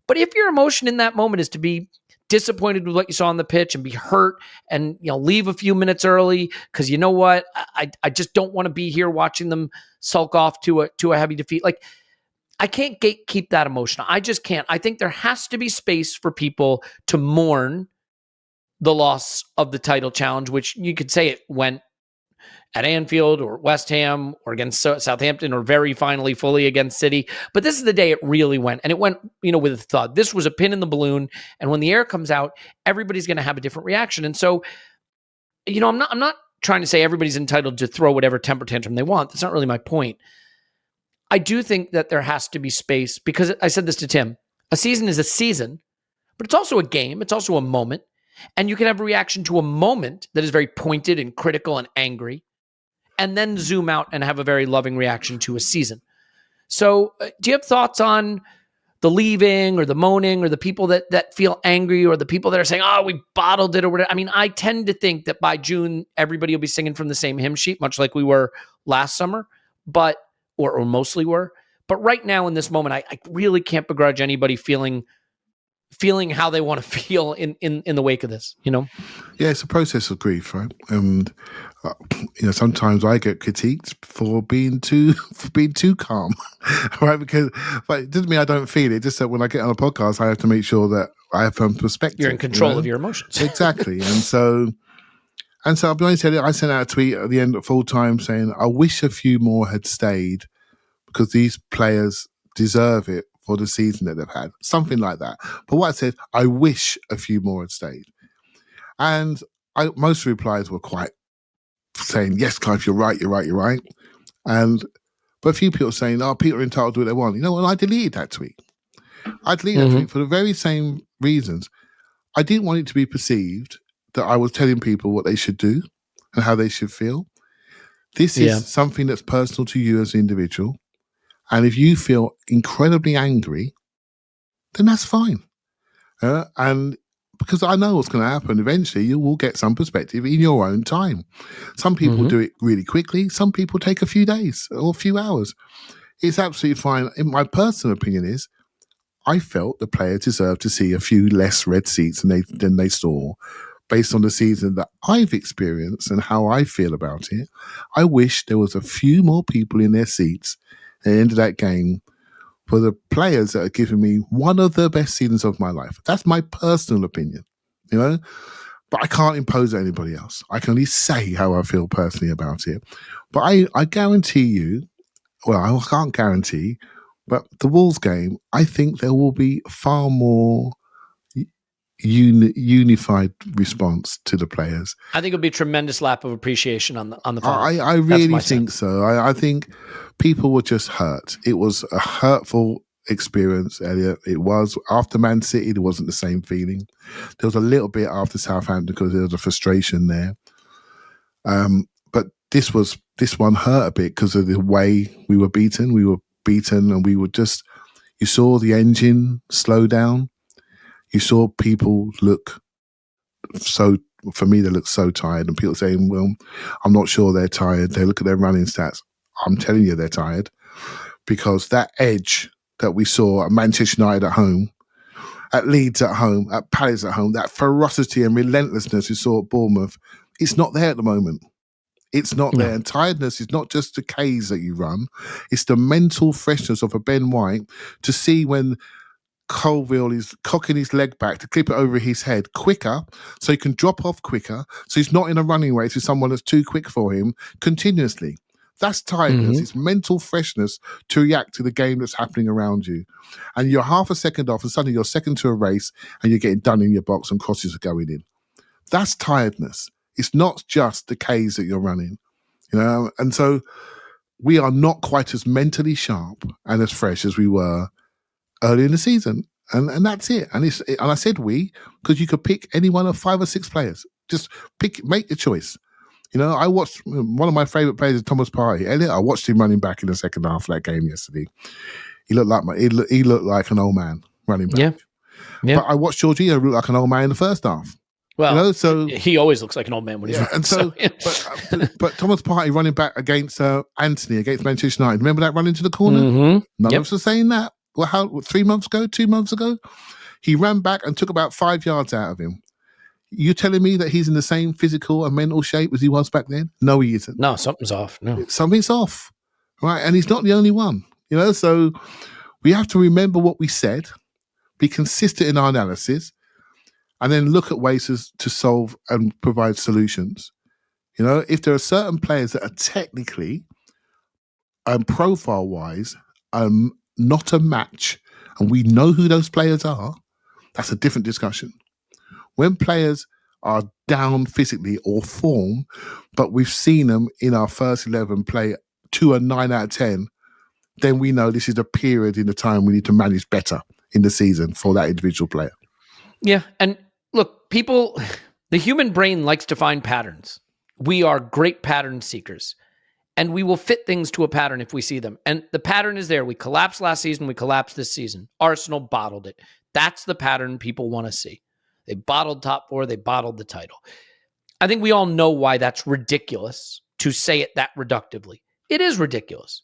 But if your emotion in that moment is to be disappointed with what you saw on the pitch and be hurt and leave a few minutes early because you know what, I just don't want to be here watching them sulk off to a heavy defeat. Like, I can't gatekeep that emotion. I just can't. I think there has to be space for people to mourn the loss of the title challenge, which you could say it went at Anfield or West Ham or against Southampton or very finally fully against City. But this is the day it really went. And it went, with a thud. This was a pin in the balloon. And when the air comes out, everybody's going to have a different reaction. And so, I'm not trying to say everybody's entitled to throw whatever temper tantrum they want. That's not really my point. I do think that there has to be space, because I said this to Tim, a season is a season, but it's also a game. It's also a moment. And you can have a reaction to a moment that is very pointed and critical and angry, and then zoom out and have a very loving reaction to a season. So do you have thoughts on the leaving or the moaning or the people that feel angry or the people that are saying, oh, we bottled it or whatever? I mean, I tend to think that by June, everybody will be singing from the same hymn sheet, much like we were last summer, but or mostly were. But right now in this moment, I really can't begrudge anybody feeling how they want to feel in the wake of this, Yeah, it's a process of grief, right? And sometimes I get critiqued for being too calm, right? But it doesn't mean I don't feel it. Just that when I get on a podcast, I have to make sure that I have some perspective. You're in control of your emotions. Exactly. And so I'll be honest, I sent out a tweet at the end of full time saying, I wish a few more had stayed because these players deserve it for the season that they've had, something like that. But what I said, I wish a few more had stayed. And most replies were quite saying, yes, Clive, you're right. But a few people saying, oh, people are entitled to do what they want. You know what? I deleted that tweet. I deleted that tweet for the very same reasons. I didn't want it to be perceived that I was telling people what they should do and how they should feel. This is something that's personal to you as an individual. And if you feel incredibly angry, then that's fine. And because I know what's going to happen, eventually you will get some perspective in your own time. Some people do it really quickly. Some people take a few days or a few hours. It's absolutely fine. In my personal opinion is, I felt the players deserved to see a few less red seats than they saw based on the season that I've experienced and how I feel about it. I wish there was a few more people in their seats at the end of that game for the players that are giving me one of the best seasons of my life. That's my personal opinion, but I can't impose on anybody else. I can only say how I feel personally about it. But I guarantee you, well, I can't guarantee, but the Wolves game, I think there will be far more unified response to the players. I think it'll be a tremendous lap of appreciation on the final. I really think so. I think people were just hurt. It was a hurtful experience, Elliot. It was after Man City, there wasn't the same feeling. There was a little bit after Southampton because there was a frustration there. But this one hurt a bit because of the way we were beaten. We were beaten, and we were just. You saw the engine slow down. You saw people look so. For me, they look so tired, and people saying, "Well, I'm not sure they're tired." They look at their running stats. I'm telling you, they're tired because that edge that we saw at Manchester United at home, at Leeds at home, at Palace at home, that ferocity and relentlessness we saw at Bournemouth, it's not there at the moment. It's not there. And tiredness is not just the Ks that you run. It's the mental freshness of a Ben White to see when Colville is cocking his leg back to clip it over his head quicker so he can drop off quicker so he's not in a running race with someone that's too quick for him continuously. That's tiredness. It's mental freshness to react to the game that's happening around you. And you're half a second off and suddenly you're second to a race and you're getting done in your box and crosses are going in. That's tiredness. It's not just the Ks that you're running, and so we are not quite as mentally sharp and as fresh as we were early in the season. And that's it. And I said we, because you could pick any one of 5 or 6 players. Just make the choice. I watched one of my favourite players, Thomas Partey. Elliot, I watched him running back in the second half of that game yesterday. He looked like an old man running back. Yeah. But I watched Jorginho look like an old man in the first half. Well, so he always looks like an old man when he's running. And but Thomas Partey running back against Anthony against Manchester United. Remember that run into the corner? None of us are saying that. Well, 3 months ago, 2 months ago, he ran back and took about 5 yards out of him. You telling me that he's in the same physical and mental shape as he was back then? No, he isn't. No, something's off. No, something's off, right? And he's not the only one. So we have to remember what we said, be consistent in our analysis, and then look at ways to solve and provide solutions. If there are certain players that are technically and profile-wise not a match, and we know who those players are, that's a different discussion. When players are down physically or form, but we've seen them in our first 11 play to a 9 out of 10, then we know this is a period in the time we need to manage better in the season for that individual player. Yeah, and look, the human brain likes to find patterns. We are great pattern seekers, and we will fit things to a pattern if we see them. And the pattern is there. We collapsed last season. We collapsed this season. Arsenal bottled it. That's the pattern people want to see. They bottled top 4. They bottled the title. I think we all know why that's ridiculous to say it that reductively. It is ridiculous.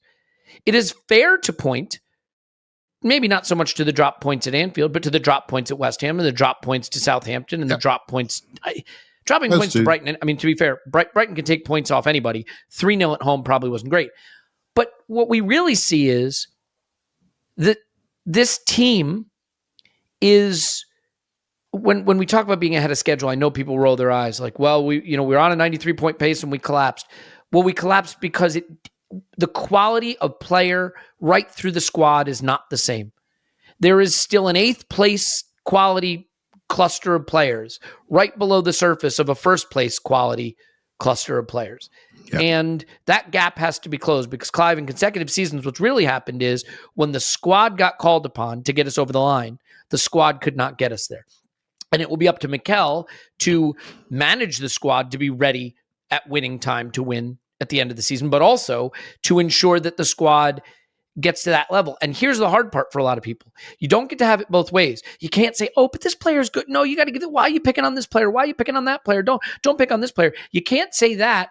It is fair to point, maybe not so much to the drop points at Anfield, but to the drop points at West Ham and the drop points to Southampton and the drop points. Dropping points to Brighton, I mean, to be fair, Brighton can take points off anybody. 3-0 at home probably wasn't great. But what we really see is that this team is, when we talk about being ahead of schedule, I know people roll their eyes like, well, we're on a 93-point pace and we collapsed. Well, we collapsed because the quality of player right through the squad is not the same. There is still an 8th place quality cluster of players right below the surface of a first place quality cluster of players. Yep. And that gap has to be closed because, Clive, in consecutive seasons, what's really happened is when the squad got called upon to get us over the line, the squad could not get us there. And it will be up to Mikel to manage the squad to be ready at winning time to win at the end of the season, but also to ensure that the squad gets to that level. And here's the hard part for a lot of people. You don't get to have it both ways. You can't say, oh, but this player is good. No, you got to give it. Why are you picking on this player? Why are you picking on that player? Don't pick on this player. You can't say that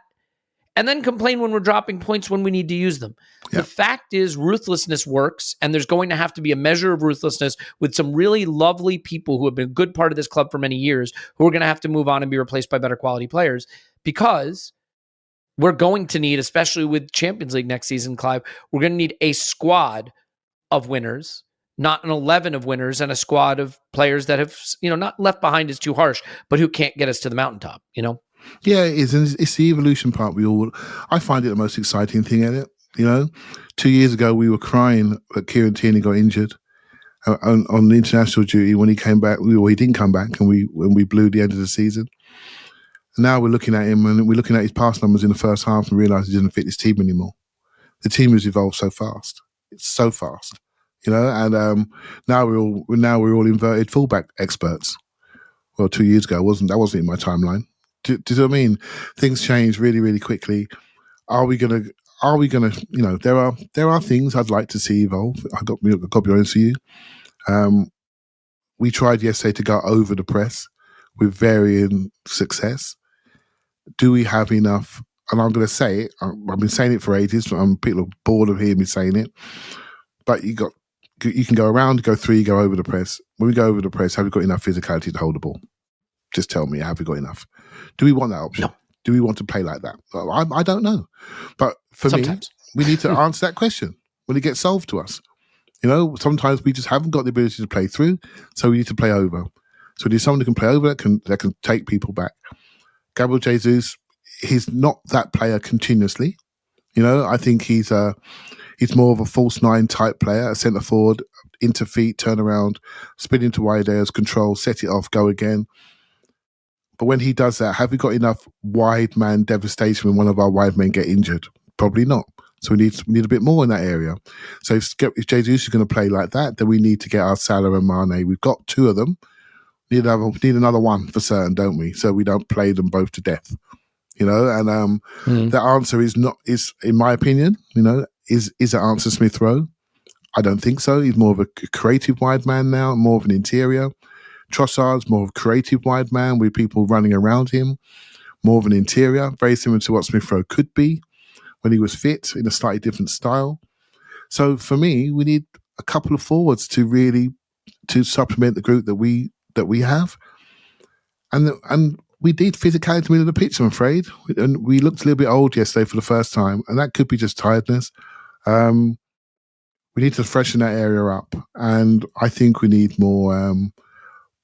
and then complain when we're dropping points when we need to use them. Yeah. The fact is ruthlessness works, and there's going to have to be a measure of ruthlessness with some really lovely people who have been a good part of this club for many years who are going to have to move on and be replaced by better quality players, because we're going to need, especially with Champions League next season, Clive, we're going to need a squad of winners, not an 11 of winners, and a squad of players that have, not left behind is too harsh, but who can't get us to the mountaintop, Yeah, it is. And it's the evolution part. I find it the most exciting thing, Elliot. 2 years ago, we were crying that Kieran Tierney got injured on the international duty when he came back. He didn't come back, and we blew the end of the season. Now we're looking at him and we're looking at his pass numbers in the first half and realize he doesn't fit this team anymore. The team has evolved so fast. It's so fast. And now we're all inverted fullback experts. Well, 2 years ago that wasn't in my timeline. Do you know what I mean? Things change really, really quickly. Are we gonna? There are things I'd like to see evolve. I got to be honest with you. We tried yesterday to go over the press with varying success. Do we have enough? And I'm going to say it. I've been saying it for ages. People are bored of hearing me saying it. But you can go around, go three, go over the press. When we go over the press, have we got enough physicality to hold the ball? Just tell me, have we got enough? Do we want that option? No. Do we want to play like that? I don't know. But for Sometimes. me, we need to answer that question when it gets solved to us. Sometimes we just haven't got the ability to play through, so we need to play over. So we need someone who can play over that can take people back. Gabriel Jesus, he's not that player continuously. I think he's more of a false nine type player, a centre forward, into feet, turn around, spin into wide areas, control, set it off, go again. But when he does that, have we got enough wide man devastation when one of our wide men get injured? Probably not. So we need a bit more in that area. So if Jesus is going to play like that, then we need to get our Salah and Mane. We've got two of them. Need another one for certain, don't we? So we don't play them both to death. And the answer is in my opinion, is the answer Smith Rowe? I don't think so. He's more of a creative wide man now, more of an interior. Trossard's more of a creative wide man with people running around him, more of an interior, very similar to what Smith Rowe could be when he was fit, in a slightly different style. So for me, we need a couple of forwards to supplement the group that we have. And we did physicality in the middle of the pitch, I'm afraid. And we looked a little bit old yesterday for the first time, and that could be just tiredness. We need to freshen that area up. And I think we need more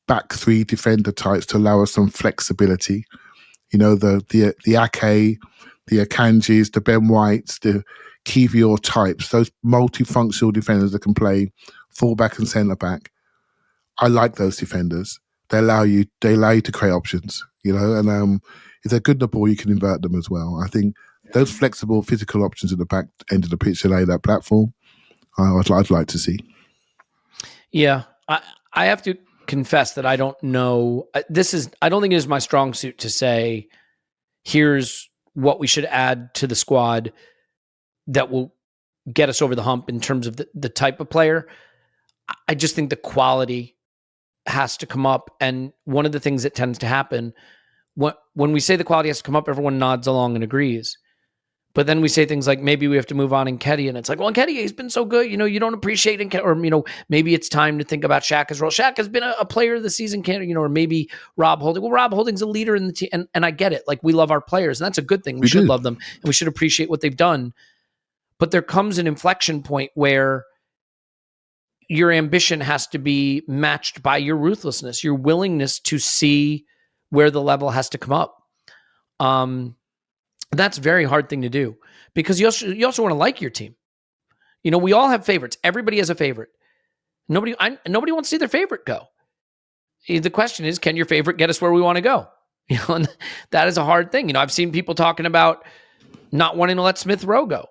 back three defender types to allow us some flexibility. The Ake, the Akanjis, the Ben Whites, the Kiwior types, those multifunctional defenders that can play fullback and centre back. I like those defenders. They allow you to create options, and if they're good in the ball, you can invert them as well. I think those flexible physical options at the back end of the pitch to lay that platform, I'd like to see. Yeah, I have to confess that I don't know. I don't think it is my strong suit to say, here's what we should add to the squad that will get us over the hump in terms of the type of player. I just think the quality has to come up. And one of the things that tends to happen when we say the quality has to come up, everyone nods along and agrees. But then we say things like, maybe we have to move on Nketiah, and it's like, well, Nketiah, he's been so good. You don't appreciate Nketiah, or, maybe it's time to think about Xhaka's role. Xhaka has been a player of the season candidate, or maybe Rob Holding. Well, Rob Holding's a leader in the team, and I get it. Like, we love our players, and that's a good thing. We should love them, and we should appreciate what they've done. But there comes an inflection point where your ambition has to be matched by your ruthlessness, your willingness to see where the level has to come up. That's a very hard thing to do, because you also want to like your team. We all have favorites. Everybody has a favorite. Nobody wants to see their favorite go. The question is, can your favorite get us where we want to go? And that is a hard thing. I've seen people talking about not wanting to let Smith Rowe go.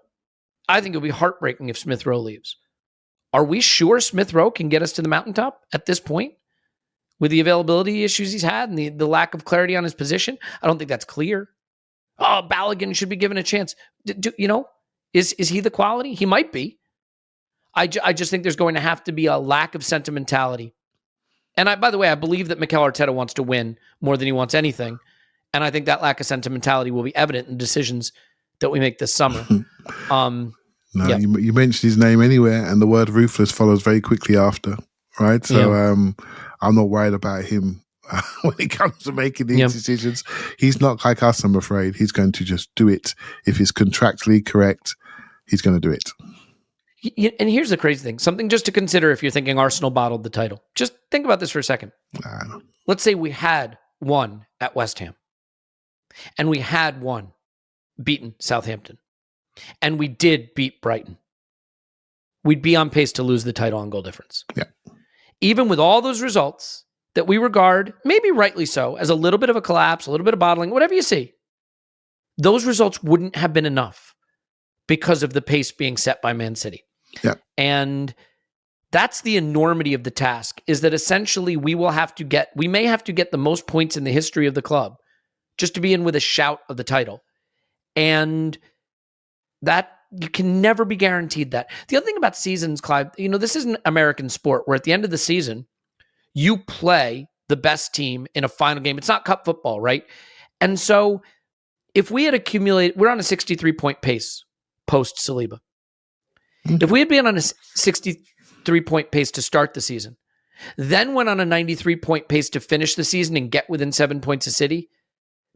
I think it'll be heartbreaking if Smith Rowe leaves. Are we sure Smith Rowe can get us to the mountaintop at this point with the availability issues he's had and the lack of clarity on his position? I don't think that's clear. Oh, Balogun should be given a chance. Is he the quality? He might be. I just think there's going to have to be a lack of sentimentality. And by the way, I believe that Mikel Arteta wants to win more than he wants anything. And I think that lack of sentimentality will be evident in decisions that we make this summer. You mentioned his name anywhere, and the word ruthless follows very quickly after, right? So I'm not worried about him when it comes to making these decisions. He's not like us, I'm afraid. He's going to just do it. If it's contractually correct, he's going to do it. And here's the crazy thing. Something just to consider if you're thinking Arsenal bottled the title. Just think about this for a second. Let's say we had won at West Ham, and we had won, beaten Southampton, and we did beat Brighton. We'd be on pace to lose the title on goal difference. Yeah. Even with all those results that we regard, maybe rightly so, as a little bit of a collapse, a little bit of bottling, whatever you see, those results wouldn't have been enough because of the pace being set by Man City. Yeah. And That's the enormity of the task, is that essentially we may have to get the most points in the history of the club just to be in with a shout of the title. And that you can never be guaranteed that. The other thing about seasons, Clive, this isn't American sport where at the end of the season, you play the best team in a final game. It's not cup football, right? And so if we had accumulated, we're on a 63-point pace post Saliba. If we had been on a 63-point pace to start the season, then went on a 93-point pace to finish the season and get within 7 points of City,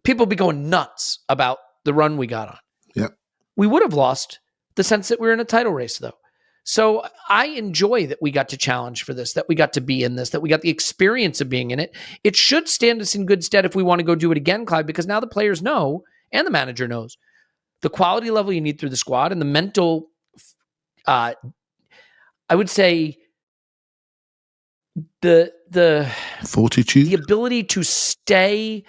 people would be going nuts about the run we got on. Yeah. We would have lost the sense that we were in a title race, though. So I enjoy that we got to challenge for this, that we got to be in this, that we got the experience of being in it. It should stand us in good stead if we want to go do it again, Clive, because now the players know and the manager knows the quality level you need through the squad and the mental, I would say, the fortitude, the ability to stay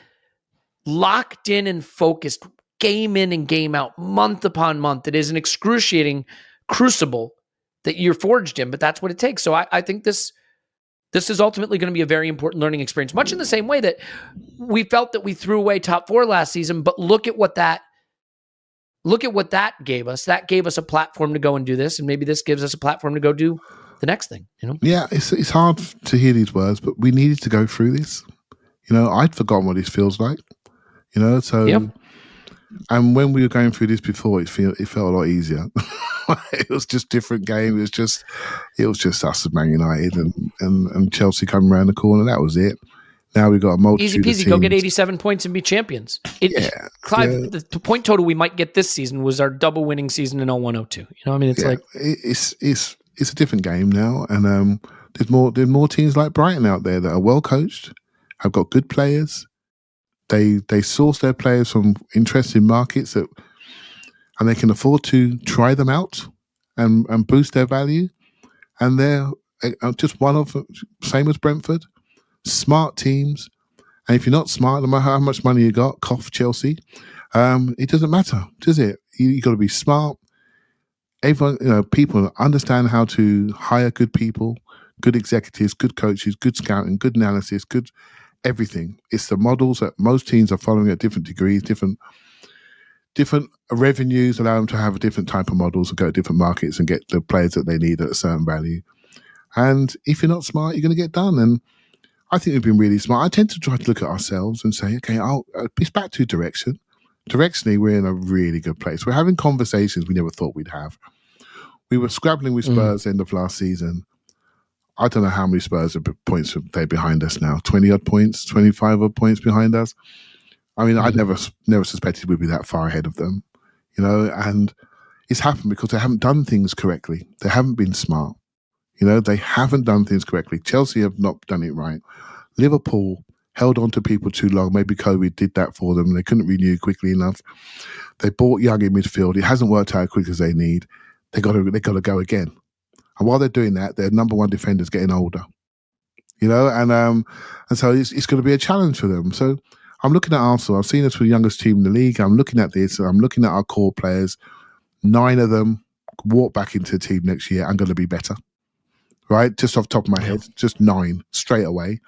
locked in and focused game in and game out, month upon month. It is an excruciating crucible that you're forged in, but that's what it takes. So I think this is ultimately going to be a very important learning experience, much in the same way that we felt that we threw away top 4 last season, but look at what that gave us. That gave us a platform to go and do this, and maybe this gives us a platform to go do the next thing. Yeah, it's hard to hear these words, but we needed to go through this. I'd forgotten what this feels like. So, yep. And when we were going through this before, it felt a lot easier. It was just different game. It was just us as Man United and Chelsea coming around the corner. That was it. Now we've got a multitude easy peasy. of Go get 87 points and be champions. Clive, the point total we might get this season was our double winning season in 01-02. It's a different game now, and there's more teams like Brighton out there that are well coached, have got good players. They source their players from interesting markets and they can afford to try them out and boost their value. And they're just one of them, same as Brentford, smart teams. And if you're not smart, no matter how much money you got, cough Chelsea, it doesn't matter, does it? You got to be smart. Everyone, people understand how to hire good people, good executives, good coaches, good scouting, good analysis, good everything. It's the models that most teams are following at different degrees, different revenues allow them to have a different type of models and go to different markets and get the players that they need at a certain value. And if you're not smart, you're going to get done. And I think we've been really smart. I tend to try to look at ourselves and say, okay, it's back to direction. Directionally, we're in a really good place. We're having conversations we never thought we'd have. We were scrabbling with Spurs end of last season. I don't know how many Spurs points they're behind us now. 20-odd points, 25-odd points behind us. I mean, I never suspected we'd be that far ahead of them, and it's happened because they haven't done things correctly. They haven't been smart. They haven't done things correctly. Chelsea have not done it right. Liverpool held on to people too long. Maybe COVID did that for them. They couldn't renew quickly enough. They bought young in midfield. It hasn't worked out as quick as they need. They got to go again. And while they're doing that, their number one defender's getting older. And so it's going to be a challenge for them. So I'm looking at Arsenal. I've seen us for the youngest team in the league. I'm looking at this. I'm looking at our core players. 9 of them walk back into the team next year and going to be better. Right? Just off the top of my head, just 9 straight away.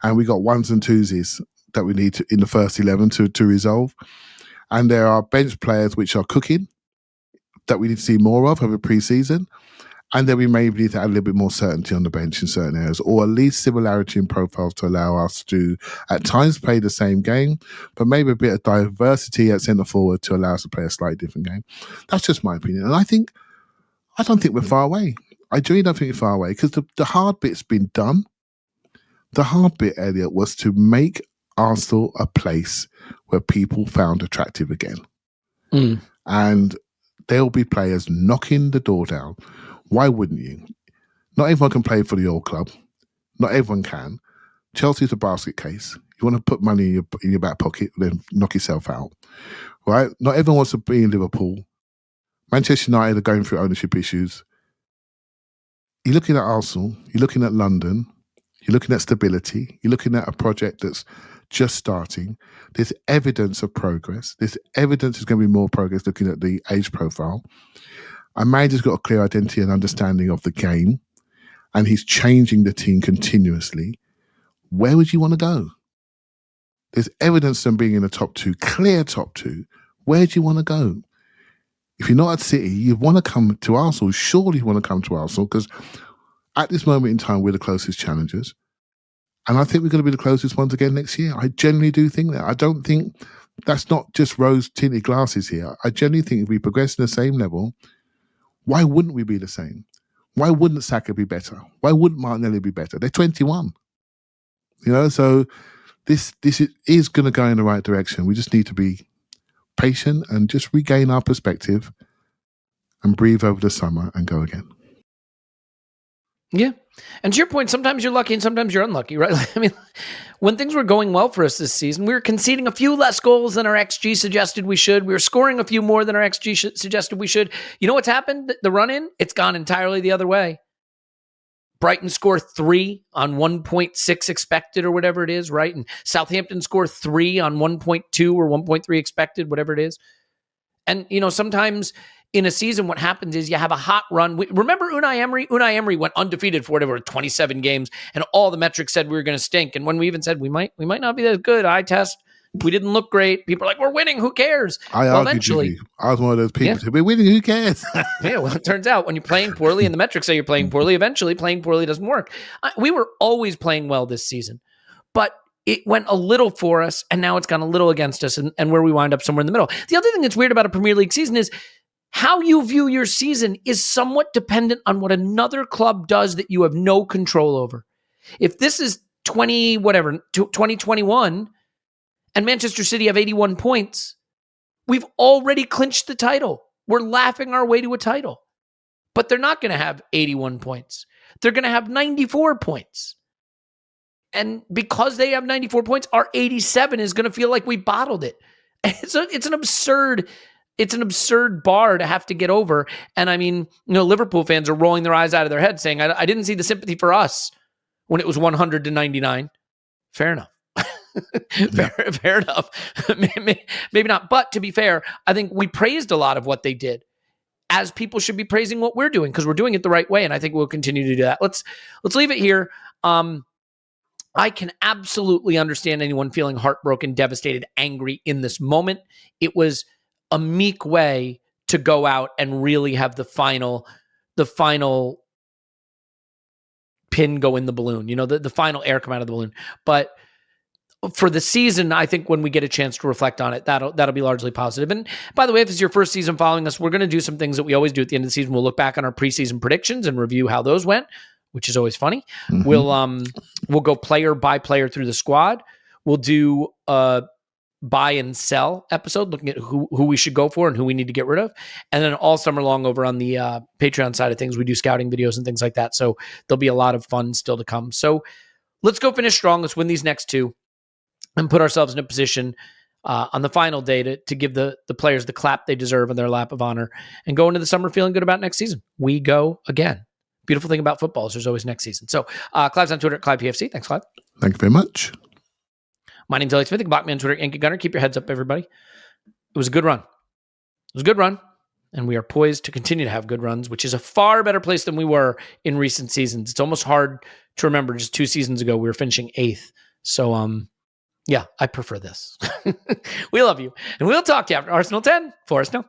And we got 1s and 2s that we need in the first 11 to resolve. And there are bench players which are cooking that we need to see more of over pre-season. And then we may need to add a little bit more certainty on the bench in certain areas, or at least similarity in profiles to allow us to, at times, play the same game, but maybe a bit of diversity at centre forward to allow us to play a slightly different game. That's just my opinion. And I don't think we're far away. I really don't think we're far away because the hard bit's been done. The hard bit, Elliot, was to make Arsenal a place where people found attractive again. And there'll be players knocking the door down. Why wouldn't you? Not everyone can play for the old club. Not everyone can. Chelsea's a basket case. You want to put money in your back pocket, then knock yourself out. Right? Not everyone wants to be in Liverpool. Manchester United are going through ownership issues. You're looking at Arsenal. You're looking at London. You're looking at stability. You're looking at a project that's just starting. There's evidence of progress. There's evidence there's going to be more progress looking at the age profile. A manager's got a clear identity and understanding of the game. and he's changing the team continuously, where would you want to go? There's evidence of them being in the top two, clear top two. Where do you want to go? If you're not at City, you want to come to Arsenal. Surely you want to come to Arsenal because at this moment in time, we're the closest challengers. And I think we're going to be the closest ones again next year. I genuinely do think that. I don't think that's not just rose-tinted glasses here. I genuinely think if we progress in the same level, why wouldn't we be the same? Why wouldn't Saka be better? Why wouldn't Martinelli be better? They're 21. So this is going to go in the right direction. We just need to be patient and just regain our perspective and breathe over the summer and go again. Yeah. And to your point, sometimes you're lucky and sometimes you're unlucky, right? I mean, when things were going well for us this season, we were conceding a few less goals than our XG suggested we should. We were scoring a few more than our XG suggested we should. You know what's happened? The run-in, it's gone entirely the other way. Brighton score 3 on 1.6 expected or whatever it is, right? And Southampton score 3 on 1.2 or 1.3 expected, whatever it is. And, sometimes in a season, what happens is you have a hot run. Remember Unai Emery? Unai Emery went undefeated for whatever, 27 games, and all the metrics said we were going to stink. And when we even said we might not be that good, eye test, we didn't look great. People are like, we're winning. Who cares? I was one of those people to be winning. Who cares? Yeah, well, it turns out when you're playing poorly and the metrics say you're playing poorly, eventually playing poorly doesn't work. We were always playing well this season, but it went a little for us, and now it's gone a little against us, and where we wind up somewhere in the middle. The other thing that's weird about a Premier League season is how you view your season is somewhat dependent on what another club does that you have no control over. If this is 2021, and Manchester City have 81 points, we've already clinched the title. We're laughing our way to a title. But they're not going to have 81 points. They're going to have 94 points. And because they have 94 points, our 87 is going to feel like we bottled it. It's an absurd bar to have to get over. And I mean, Liverpool fans are rolling their eyes out of their head saying, I didn't see the sympathy for us when it was 100-99. Fair enough. Fair enough. Maybe not. But to be fair, I think we praised a lot of what they did, as people should be praising what we're doing because we're doing it the right way. And I think we'll continue to do that. Let's leave it here. I can absolutely understand anyone feeling heartbroken, devastated, angry in this moment. It was a meek way to go out and really have the final pin go in the balloon, the final air come out of the balloon. But for the season, I think when we get a chance to reflect on it, that'll be largely positive. And by the way, if it's your first season following us, we're going to do some things that we always do at the end of the season. We'll look back on our preseason predictions and review how those went, which is always funny. Mm-hmm. We'll go player by player through the squad. We'll do a buy and sell episode, looking at who we should go for and who we need to get rid of. And then all summer long over on the Patreon side of things, we do scouting videos and things like that. So there'll be a lot of fun still to come. So let's go finish strong. Let's win these next two and put ourselves in a position on the final day to give the players the clap they deserve on their lap of honor and go into the summer feeling good about next season. We go again. Beautiful thing about football is there's always next season. So Clive's on Twitter at ClivePFC. Thanks, Clive. Thank you very much. My name's Elliot Smith. You can block me on Twitter, Yankee Gunner. Keep your heads up, everybody. It was a good run. It was a good run. And we are poised to continue to have good runs, which is a far better place than we were in recent seasons. It's almost hard to remember just 2 seasons ago, we were finishing 8th. So, yeah, I prefer this. We love you. And we'll talk to you after Arsenal 10 for Arsenal.